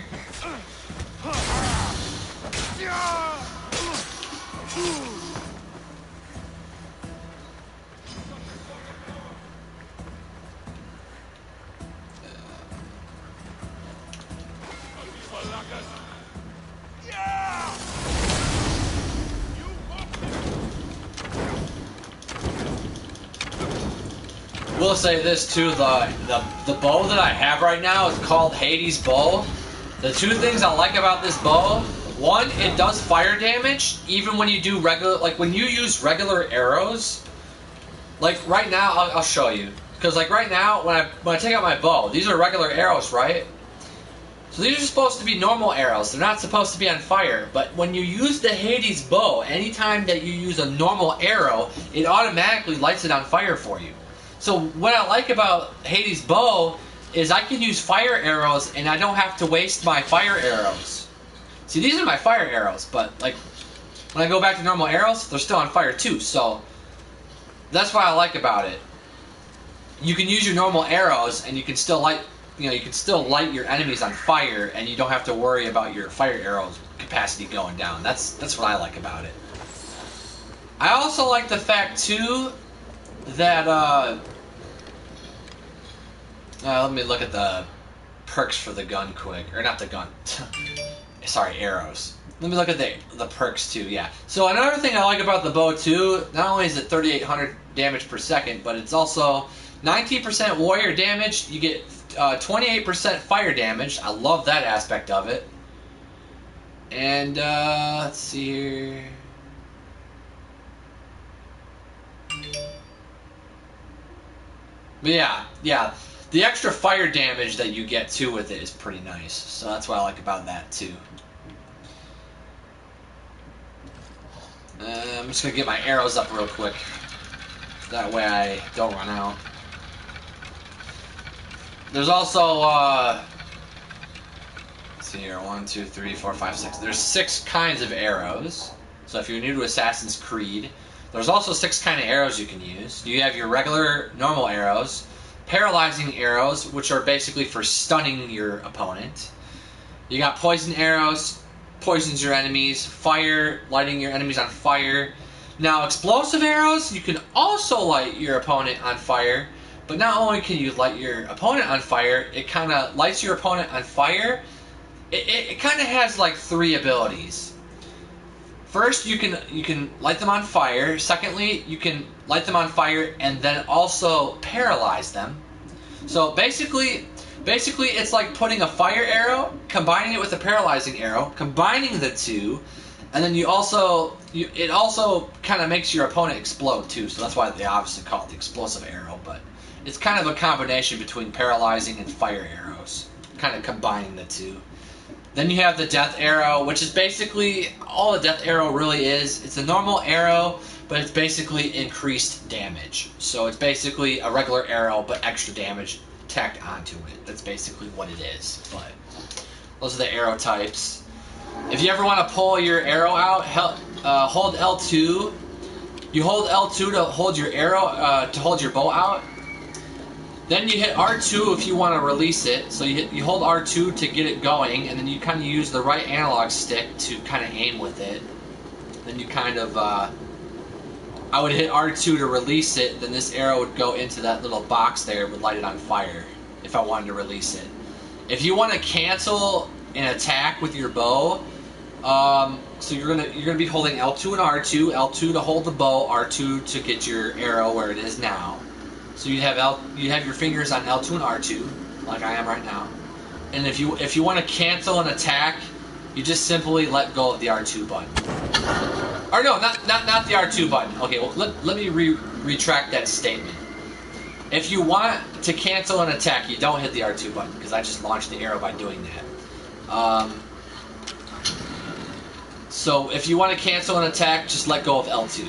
Will say this too, the bow that I have right now is called Hades bow. The two things I like about this bow, one, it does fire damage even when you do regular, like when you use regular arrows. Like right now, I'll show you, because like right now when I take out my bow, these are regular arrows, right? So these are supposed to be normal arrows. They're not supposed to be on fire. But when you use the Hades bow, anytime that you use a normal arrow, it automatically lights it on fire for you. So what I like about Hades bow is I can use fire arrows and I don't have to waste my fire arrows. See, these are my fire arrows, but like when I go back to normal arrows, they're still on fire too. So that's what I like about it. You can use your normal arrows and you can still light, you can still light your enemies on fire, and you don't have to worry about your fire arrows capacity going down. That's what I like about it. I also like the fact too that let me look at the perks for the gun quick, or not the gun. Sorry, arrows. Let me look at the perks too. Yeah. So another thing I like about the bow too, not only is it 3,800 damage per second, but it's also 19% warrior damage. You get 28% fire damage. I love that aspect of it. And let's see here. But yeah, the extra fire damage that you get too with it is pretty nice. So that's what I like about that too. I'm just gonna get my arrows up real quick. That way I don't run out. There's also let's see here, 1, 2, 3, 4, 5, 6. There's 6 kinds of arrows. So if you're new to Assassin's Creed, there's also 6 kind of arrows you can use. You have your regular, normal arrows, paralyzing arrows, which are basically for stunning your opponent. You got poison arrows, poisons your enemies, fire, lighting your enemies on fire. Now, explosive arrows, you can also light your opponent on fire, but not only can you light your opponent on fire, it kind of lights your opponent on fire. It kind of has like 3 abilities. First, you can light them on fire. Secondly, you can light them on fire and then also paralyze them. So basically it's like putting a fire arrow, combining it with a paralyzing arrow, combining the two, and then it also kind of makes your opponent explode too. So that's why they obviously call it the explosive arrow. But it's kind of a combination between paralyzing and fire arrows, kind of combining the two. Then you have the death arrow, which is basically all a death arrow really is. It's a normal arrow, but it's basically increased damage. So it's basically a regular arrow, but extra damage tacked onto it. That's basically what it is. But those are the arrow types. If you ever want to pull your arrow out, hold L2. You hold L2 to hold your arrow, to hold your bow out. Then you hit R2 if you want to release it. So you hold R2 to get it going, and then you kind of use the right analog stick to kind of aim with it. Then you kind of, I would hit R2 to release it, then this arrow would go into that little box there and would light it on fire if I wanted to release it. If you want to cancel an attack with your bow, so you're gonna be holding L2 and R2, L2 to hold the bow, R2 to get your arrow where it is now. So you have your fingers on L2 and R2, like I am right now. And if you want to cancel an attack, you just simply let go of the R2 button. Or no, not the R2 button. Okay, well let me retract that statement. If you want to cancel an attack, you don't hit the R2 button, because I just launched the arrow by doing that. So if you want to cancel an attack, just let go of L2.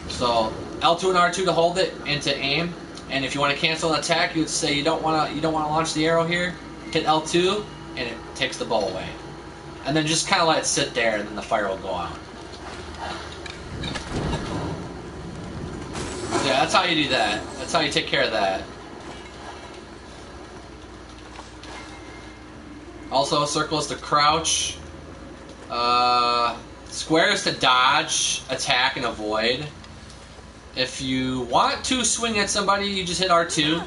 So L2 and R2 to hold it and to aim. And if you want to cancel an attack, you would say you don't want to launch the arrow here. Hit L2, and it takes the bow away. And then just kind of let it sit there, and then the fire will go out. yeah, that's how you do that. That's how you take care of that. Also, circle is to crouch. Square is to dodge, attack, and avoid. If you want to swing at somebody, you just hit R2.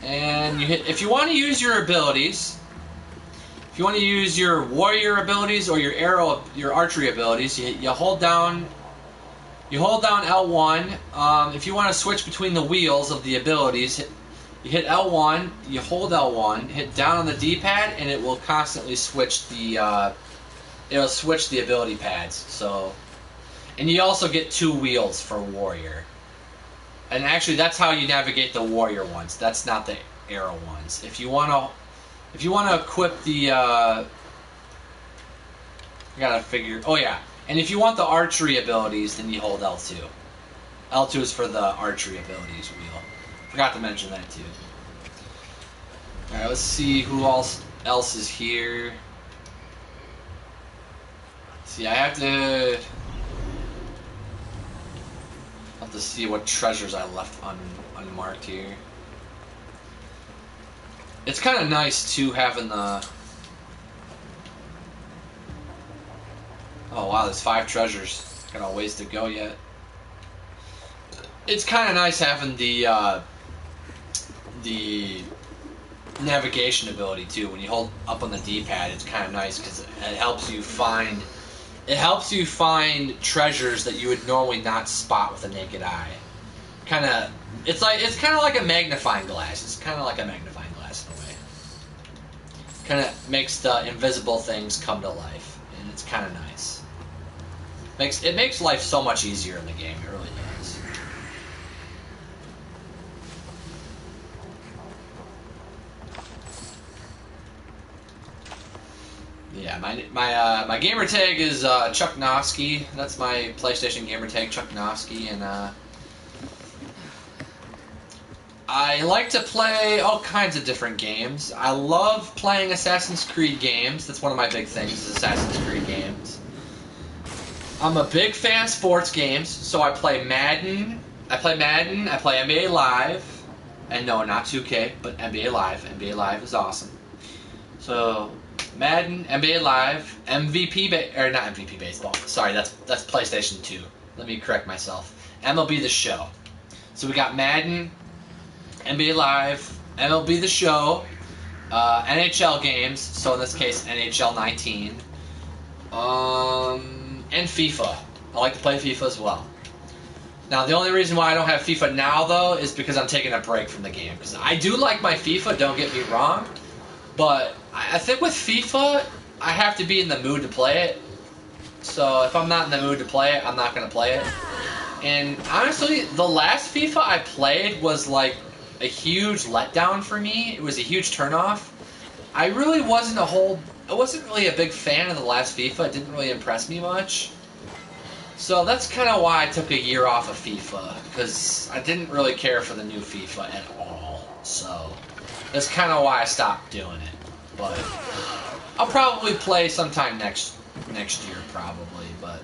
And you hit. If you want to use your abilities, if you want to use your warrior abilities or your archery abilities, you hold down. You hold down L1. If you want to switch between the wheels of the abilities, you hit L1. You hold L1. Hit down on the D-pad, and it will constantly switch the. It'll switch the ability pads. So, and you also get 2 wheels for warrior. And actually, that's how you navigate the warrior ones. That's not the arrow ones. If you want to equip the, I gotta figure. Oh yeah, and if you want the archery abilities, then you hold L2. L2 is for the archery abilities wheel. Forgot to mention that too. All right, let's see who else is here. See, I have to see what treasures I left unmarked here. It's kind of nice too having the. Oh wow, there's 5 treasures. Got a ways to go yet. It's kind of nice having the navigation ability too. When you hold up on the D-pad, it's kind of nice because it helps you find. It helps you find treasures that you would normally not spot with a naked eye. It's kind of like a magnifying glass. It's kind of like a magnifying glass in a way. Kind of makes the invisible things come to life, and it's kind of nice. It makes life so much easier in the game. It really does. Yeah, my gamer tag is Chuck Nofsky. That's my PlayStation gamer tag, Chuck Nofsky, and I like to play all kinds of different games. I love playing Assassin's Creed games. That's one of my big things, is Assassin's Creed games. I'm a big fan of sports games, so I play Madden. I play NBA Live, and no, not 2K, but NBA Live. NBA Live is awesome. So. Madden, NBA Live, not MVP Baseball. Sorry, that's PlayStation 2. Let me correct myself. MLB The Show. So we got Madden, NBA Live, MLB The Show, NHL games. So in this case, NHL 19, and FIFA. I like to play FIFA as well. Now the only reason why I don't have FIFA now though is because I'm taking a break from the game. Because I do like my FIFA. Don't get me wrong. But I think with FIFA, I have to be in the mood to play it. So if I'm not in the mood to play it, I'm not going to play it. And honestly, the last FIFA I played was like a huge letdown for me. It was a huge turnoff. I really wasn't really a big fan of the last FIFA. It didn't really impress me much. So that's kind of why I took a year off of FIFA. Because I didn't really care for the new FIFA at all. So that's kind of why I stopped doing it. But I'll probably play sometime next year, probably. But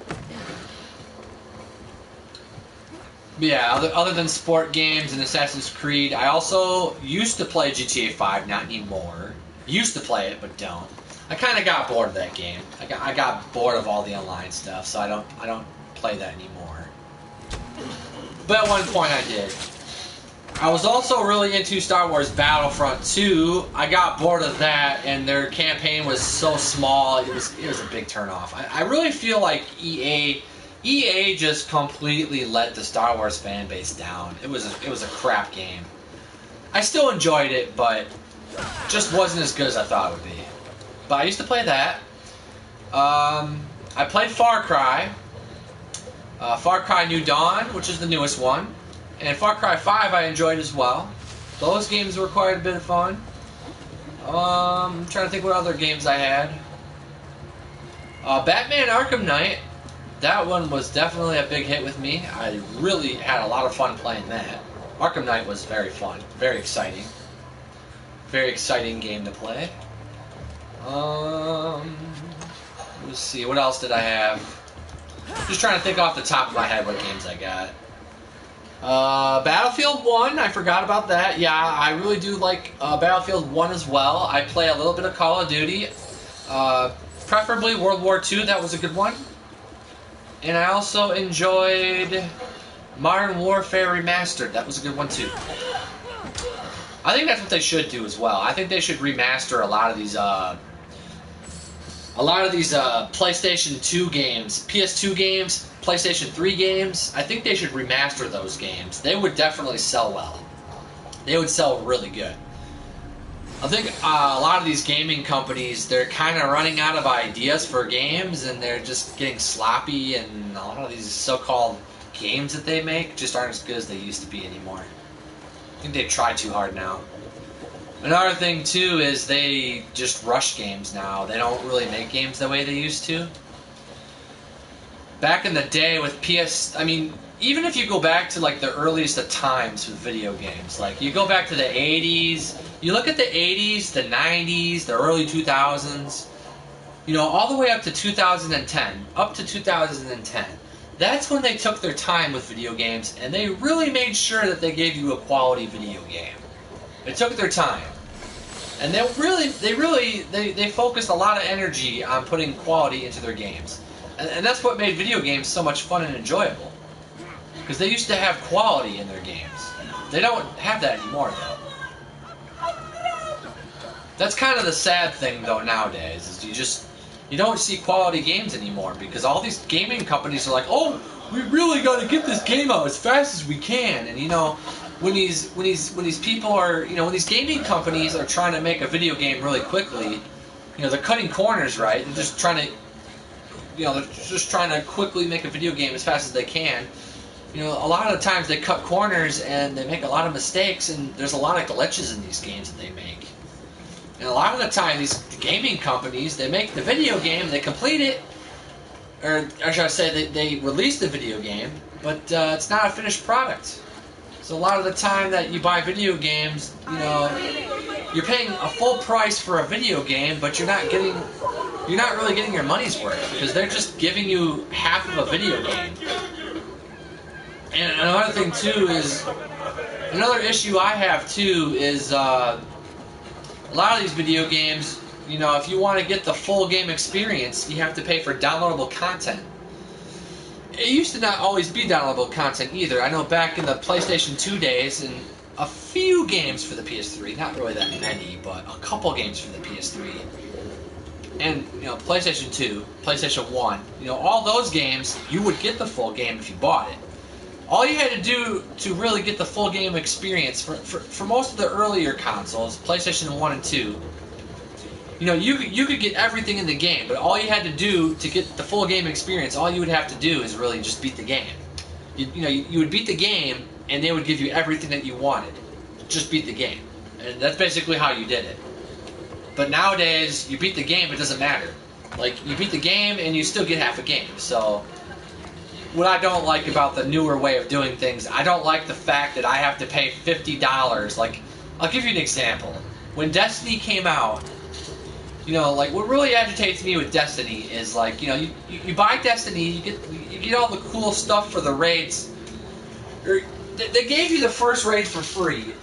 yeah, other than sport games and Assassin's Creed, I also used to play GTA 5, not anymore. Used to play it, but don't. I kind of got bored of that game. I got bored of all the online stuff, so I don't play that anymore. But at one point I did. I was also really into Star Wars Battlefront 2. I got bored of that, and their campaign was so small. It was a big turnoff. I really feel like EA just completely let the Star Wars fan base down. It was a crap game. I still enjoyed it, but just wasn't as good as I thought it would be. But I used to play that. I played Far Cry. Far Cry New Dawn, which is the newest one. And Far Cry 5 I enjoyed as well. Those games were quite a bit of fun. I'm trying to think what other games I had. Batman Arkham Knight. That one was definitely a big hit with me. I really had a lot of fun playing that. Arkham Knight was very fun. Very exciting. Very exciting game to play. Let's see, what else did I have? Just trying to think off the top of my head what games I got. Battlefield 1, I forgot about that. Yeah, I really do like Battlefield 1 as well. I play a little bit of Call of Duty. Preferably World War II, that was a good one. And I also enjoyed Modern Warfare Remastered. That was a good one too. I think that's what they should do as well. I think they should remaster a lot of these PlayStation 2 games, PS2 games, PlayStation 3 games. I think they should remaster those games. They would definitely sell well. They would sell really good. I think a lot of these gaming companies, they're kind of running out of ideas for games, and they're just getting sloppy, and a lot of these so-called games that they make just aren't as good as they used to be anymore. I think they try too hard now. Another thing, too, is they just rush games now. They don't really make games the way they used to. Back in the day with even if you go back to like the earliest of times with video games, like you go back to the 80s, you look at the 80s, the 90s, the early 2000s, you know, all the way up to 2010, that's when they took their time with video games, and they really made sure that they gave you a quality video game. They took their time. And they focused a lot of energy on putting quality into their games. And that's what made video games so much fun and enjoyable. Because they used to have quality in their games. They don't have that anymore, though. That's kind of the sad thing, though, nowadays, is you don't see quality games anymore, because all these gaming companies are like, oh, we really got to get this game out as fast as we can. And, you know, when these people are, you know, when these gaming companies are trying to make a video game really quickly, you know, they're cutting corners, right? They're just trying to quickly make a video game as fast as they can. You know, a lot of the times they cut corners and they make a lot of mistakes, and there's a lot of glitches in these games that they make. And a lot of the time, these gaming companies, they make the video game, they complete it, or should I say, they release the video game, but it's not a finished product. So a lot of the time that you buy video games, you know, you're paying a full price for a video game, but you're not really getting your money's worth, because they're just giving you half of a video game. And another thing too is, another issue I have too is a lot of these video games, you know, if you want to get the full game experience, you have to pay for downloadable content. It used to not always be downloadable content either. I know back in the PlayStation 2 days, and a few games for the PS3, not really that many, but a couple games for the PS3. And, you know, PlayStation 2, PlayStation 1, you know, all those games, you would get the full game if you bought it. All you had to do to really get the full game experience for most of the earlier consoles, PlayStation 1 and 2, you know, you could get everything in the game, but all you had to do to get the full game experience, all you would have to do is really just beat the game. You would beat the game, and they would give you everything that you wanted. Just beat the game. And that's basically how you did it. But nowadays, you beat the game, it doesn't matter. Like, you beat the game, and you still get half a game. So, what I don't like about the newer way of doing things, I don't like the fact that I have to pay $50. Like, I'll give you an example. When Destiny came out, you know, like, what really agitates me with Destiny is, like, you know, you buy Destiny, you get all the cool stuff for the raids. They gave you the first raid for free.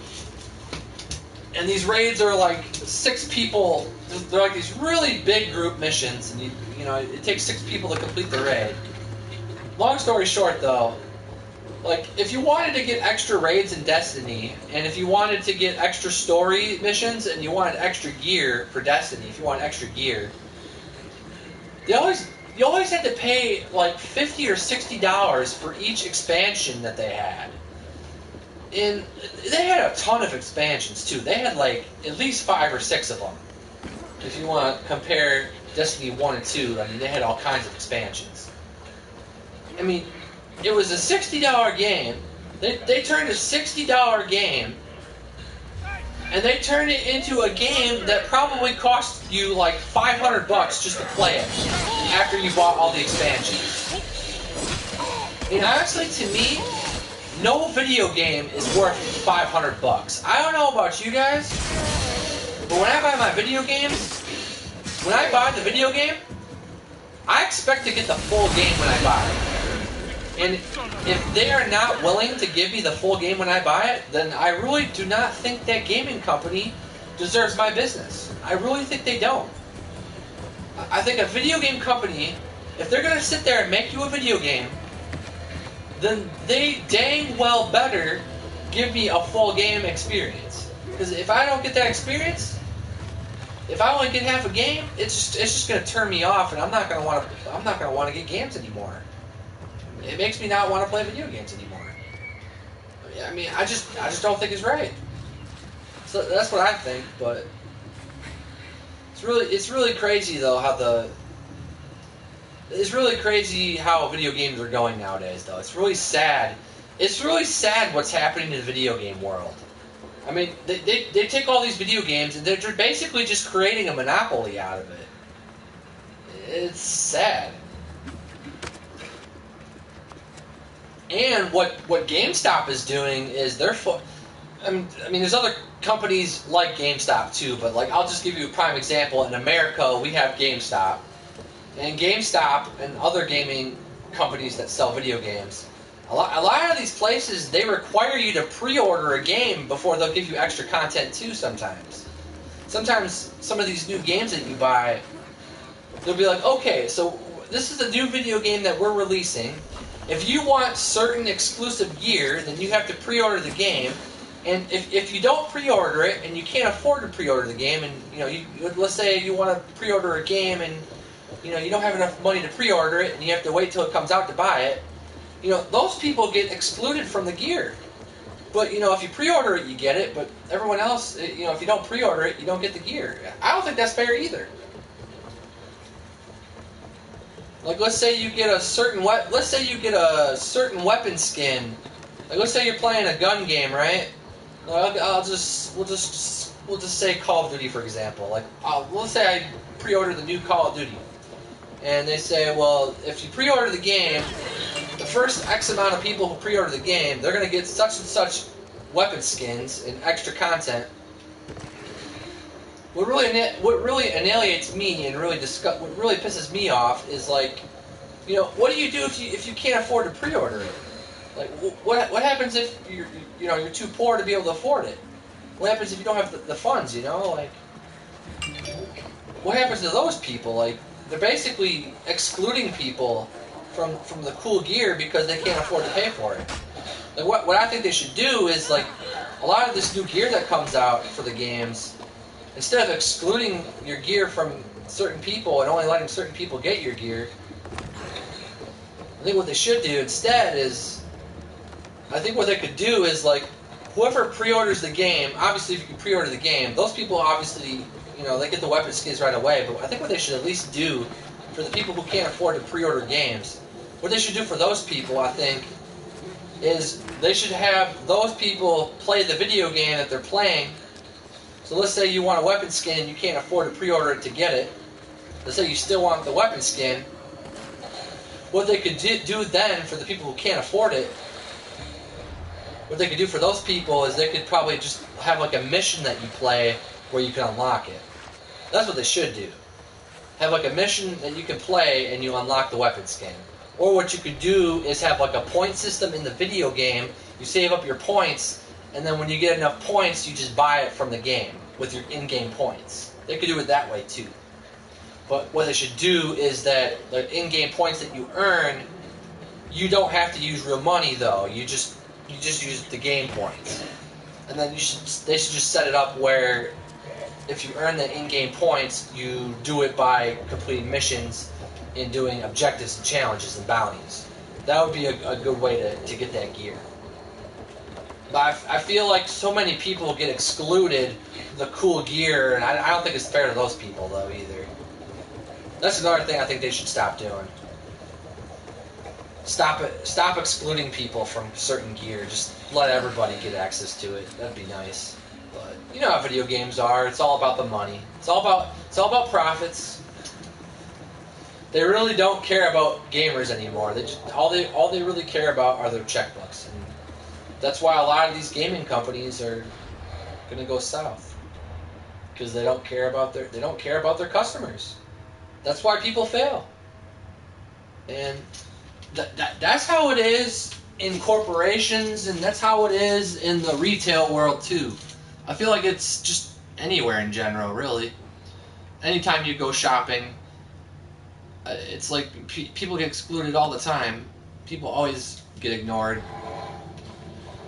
And these raids are like 6 people. They're like these really big group missions, and you know, it takes 6 people to complete the raid. Long story short, though, like, if you wanted to get extra raids in Destiny, and if you wanted to get extra story missions, and you wanted extra gear for Destiny, if you want extra gear, you always had to pay like $50 or $60 for each expansion that they had. And they had a ton of expansions too. They had like at least 5 or 6 of them. If you want to compare Destiny 1 and 2, I mean, they had all kinds of expansions. I mean, it was a $60 game. They turned a $60 game, and they turned it into a game that probably cost you like $500 just to play it after you bought all the expansions. And honestly, to me, no video game is worth $500. I don't know about you guys, but when I buy my video games, when I buy the video game, I expect to get the full game when I buy it. And if they are not willing to give me the full game when I buy it, then I really do not think that gaming company deserves my business. I really think they don't. I think a video game company, if they're going to sit there and make you a video game, then they dang well better give me a full game experience. Because if I don't get that experience, if I only get half a game, it's just going to turn me off, and I'm not going to want to get games anymore. It makes me not want to play video games anymore. I mean, I just don't think it's right. So that's what I think, but it's really crazy though it's really crazy how video games are going nowadays though. It's really sad. It's really sad what's happening in the video game world. I mean, they take all these video games and they're basically just creating a monopoly out of it. It's sad. And what GameStop is doing is I mean, there's other companies like GameStop too, but like I'll just give you a prime example. In America, we have GameStop, and GameStop and other gaming companies that sell video games. A lot of these places, they require you to pre-order a game before they'll give you extra content too. Sometimes some of these new games that you buy, they'll be like, okay, so this is a new video game that we're releasing. If you want certain exclusive gear, then you have to pre-order the game. And if you don't pre-order it, and you can't afford to pre-order the game, and let's say you want to pre-order a game, and you don't have enough money to pre-order it, and you have to wait till it comes out to buy it, those people get excluded from the gear. But if you pre-order it, you get it. But everyone else, if you don't pre-order it, you don't get the gear. I don't think that's fair either. Like, let's say you get a certain weapon skin. Like, let's say you're playing a gun game, right? We'll just say Call of Duty, for example. Like, let's say I pre-order the new Call of Duty, and they say, well, if you pre-order the game, the first X amount of people who pre-order the game, they're going to get such and such weapon skins and extra content. What really annihilates me and what really pisses me off is, like, what do you do if you can't afford to pre-order it? Like, what happens if you're too poor to be able to afford it? What happens if you don't have the funds? Like, what happens to those people? Like, they're basically excluding people from the cool gear because they can't afford to pay for it. Like, what I think they should do is, like, a lot of this new gear that comes out for the games, instead of excluding your gear from certain people and only letting certain people get your gear, I think what they should do instead is, I think what they could do is, like, whoever pre-orders the game, obviously if you can pre-order the game, those people obviously, they get the weapon skins right away, but I think what they should at least do for the people who can't afford to pre-order games, what they should do for those people, I think, is they should have those people play the video game that they're playing. So let's say you want a weapon skin and you can't afford to pre-order it to get it. Let's say you still want the weapon skin. What they could do then for the people who can't afford it, what they could do for those people is they could probably just have like a mission that you play where you can unlock it. That's what they should do. Have like a mission that you can play and you unlock the weapon skin. Or what you could do is have like a point system in the video game. You save up your points, and then when you get enough points, you just buy it from the game with your in-game points. They could do it that way too. But what they should do is that the in-game points that you earn, you don't have to use real money though. You just use the game points. And then they should just set it up where if you earn the in-game points, you do it by completing missions and doing objectives and challenges and bounties. That would be a good way to get that gear. But I feel like so many people get excluded the cool gear, and I don't think it's fair to those people though either. That's another thing I think they should stop doing. Stop excluding people from certain gear. Just let everybody get access to it. That'd be nice. But you know how video games are. It's all about the money. It's all about profits. They really don't care about gamers anymore. All they really care about are their checkbooks. And that's why a lot of these gaming companies are gonna go south, because they don't care about their customers. That's why people fail. And That's how it is in corporations, and that's how it is in the retail world too. I feel like it's just anywhere in general, really. Anytime you go shopping, it's like people get excluded all the time. People always get ignored.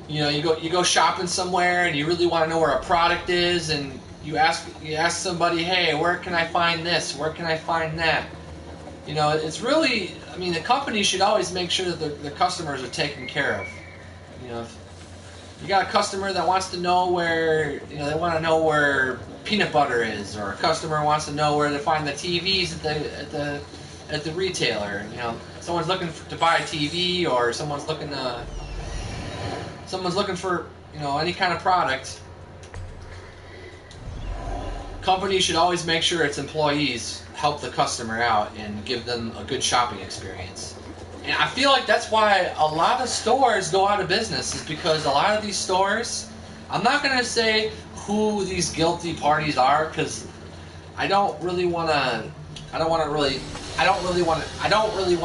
You know, you go shopping somewhere and you really want to know where a product is, and you ask somebody, hey, where can I find this? Where can I find that? You know, it's really, I mean, the company should always make sure that the customers are taken care of. You know, if you got a customer that wants to know where, you know, they want to know where peanut butter is, or a customer wants to know where to find the TVs at the retailer. You know, someone's looking to buy a TV, or someone's looking for, you know, any kind of product. Companies should always make sure its employees help the customer out and give them a good shopping experience. And I feel like that's why a lot of stores go out of business, is because a lot of these stores, I'm not going to say who these guilty parties are, because I don't really want to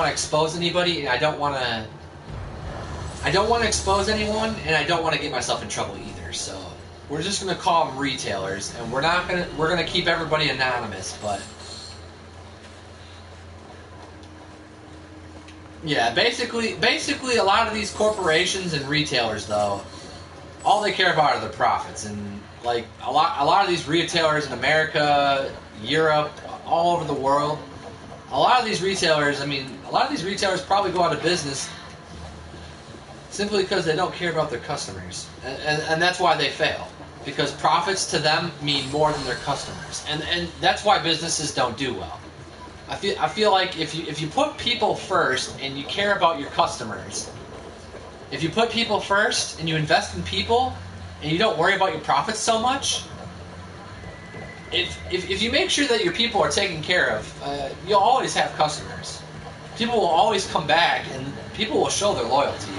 expose anybody, and I don't want to expose anyone, and I don't want to get myself in trouble either. So we're just going to call them retailers, and we're going to keep everybody anonymous. But yeah, basically a lot of these corporations and retailers, though, all they care about are their profits. And like a lot of these retailers in America, Europe, all over the world, a lot of these retailers probably go out of business simply because they don't care about their customers, and that's why they fail. Because profits to them mean more than their customers, and that's why businesses don't do well. I feel like if you put people first and you care about your customers, if you put people first and you invest in people and you don't worry about your profits so much, if you make sure that your people are taken care of, you'll always have customers. People will always come back, and people will show their loyalty.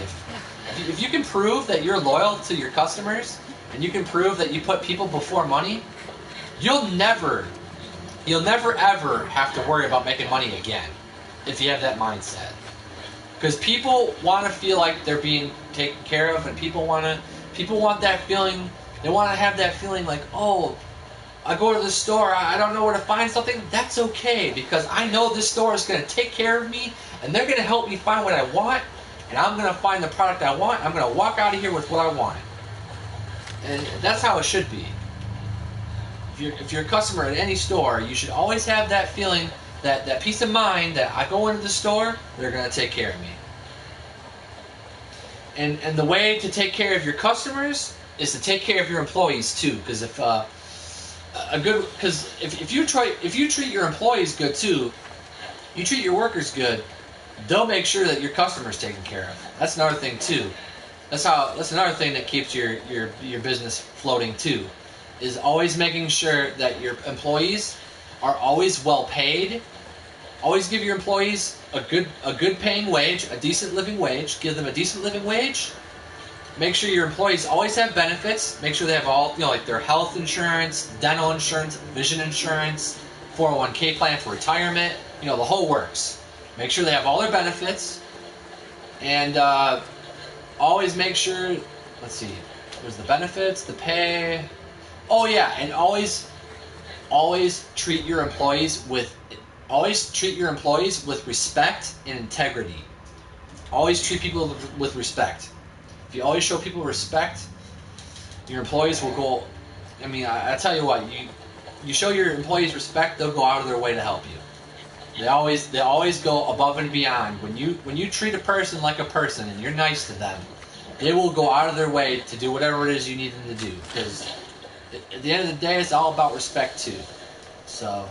If you can prove that you're loyal to your customers, and you can prove that you put people before money, you'll never ever have to worry about making money again if you have that mindset. Because people want to feel like they're being taken care of, and people want that feeling. They want to have that feeling like, oh, I go to the store, I don't know where to find something. That's okay, because I know this store is going to take care of me, and they're going to help me find what I want, and I'm going to find the product I want. I'm going to walk out of here with what I want. And that's how it should be. If you're a customer at any store, you should always have that feeling, that peace of mind that I go into the store, they're going to take care of me. And the way to take care of your customers is to take care of your employees too. Because if you treat your employees good too, you treat your workers good, they'll make sure that your customer's taken care of. That's another thing too. That's another thing that keeps your business floating too, is always making sure that your employees are always well paid. Always give your employees a good paying wage, a decent living wage. Give them a decent living wage. Make sure your employees always have benefits. Make sure they have all, like their health insurance, dental insurance, vision insurance, 401k plan for retirement, the whole works. Make sure they have all their benefits, and always make sure, let's see, there's the benefits, the pay. Oh yeah, and always treat your employees with respect and integrity. Always treat people with respect. If you always show people respect, your employees will go. I mean, I tell you what, you show your employees respect, they'll go out of their way to help you. They always go above and beyond. When you treat a person like a person and you're nice to them, they will go out of their way to do whatever it is you need them to do. Because at the end of the day, it's all about respect too. So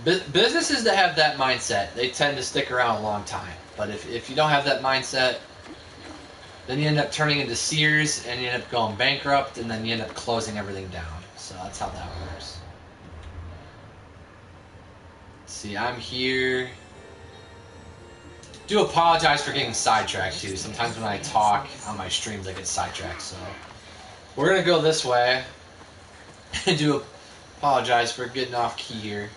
businesses that have that mindset, they tend to stick around a long time. But if you don't have that mindset, then you end up turning into Sears, and you end up going bankrupt, and then you end up closing everything down. So that's how that works. Let's see, I'm here. Do apologize for getting sidetracked too. Sometimes when I talk on my streams, I get sidetracked. So we're gonna go this way. I do apologize for getting off key here.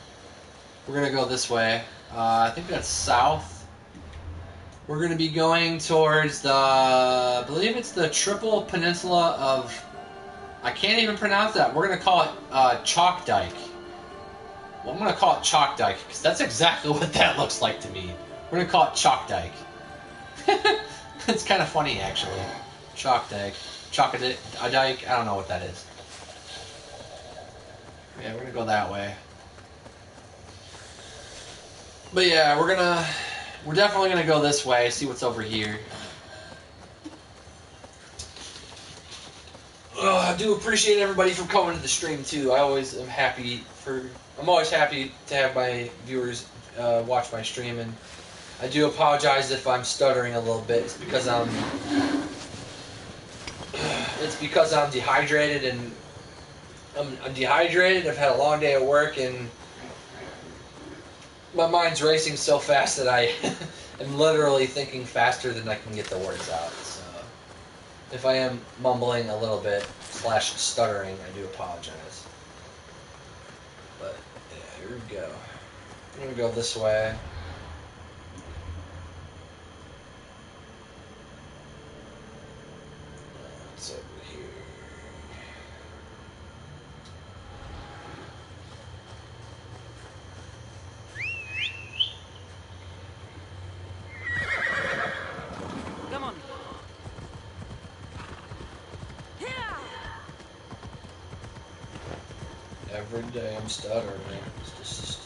We're gonna go this way. I think that's south. We're gonna be going towards I believe it's the Triple Peninsula of. I can't even pronounce that. We're gonna call it Chalk Dyke. Well, I'm gonna call it Chalk Dyke because that's exactly what that looks like to me. We're gonna call it Chalk Dyke. It's kind of funny actually. Chalk Dyke, a Dyke. I don't know what that is. Yeah, we're gonna go that way. But yeah, we're definitely gonna go this way. See what's over here. I do appreciate everybody for coming to the stream too. I'm always happy to have my viewers watch my stream, and I do apologize if I'm stuttering a little bit. It's because I'm dehydrated, and I'm dehydrated. I've had a long day at work, and my mind's racing so fast that I am literally thinking faster than I can get the words out. So if I am mumbling a little bit / stuttering, I do apologize. But yeah, here we go. I'm gonna go this way. What's over here? Come on. Every day I'm stuttering. It's just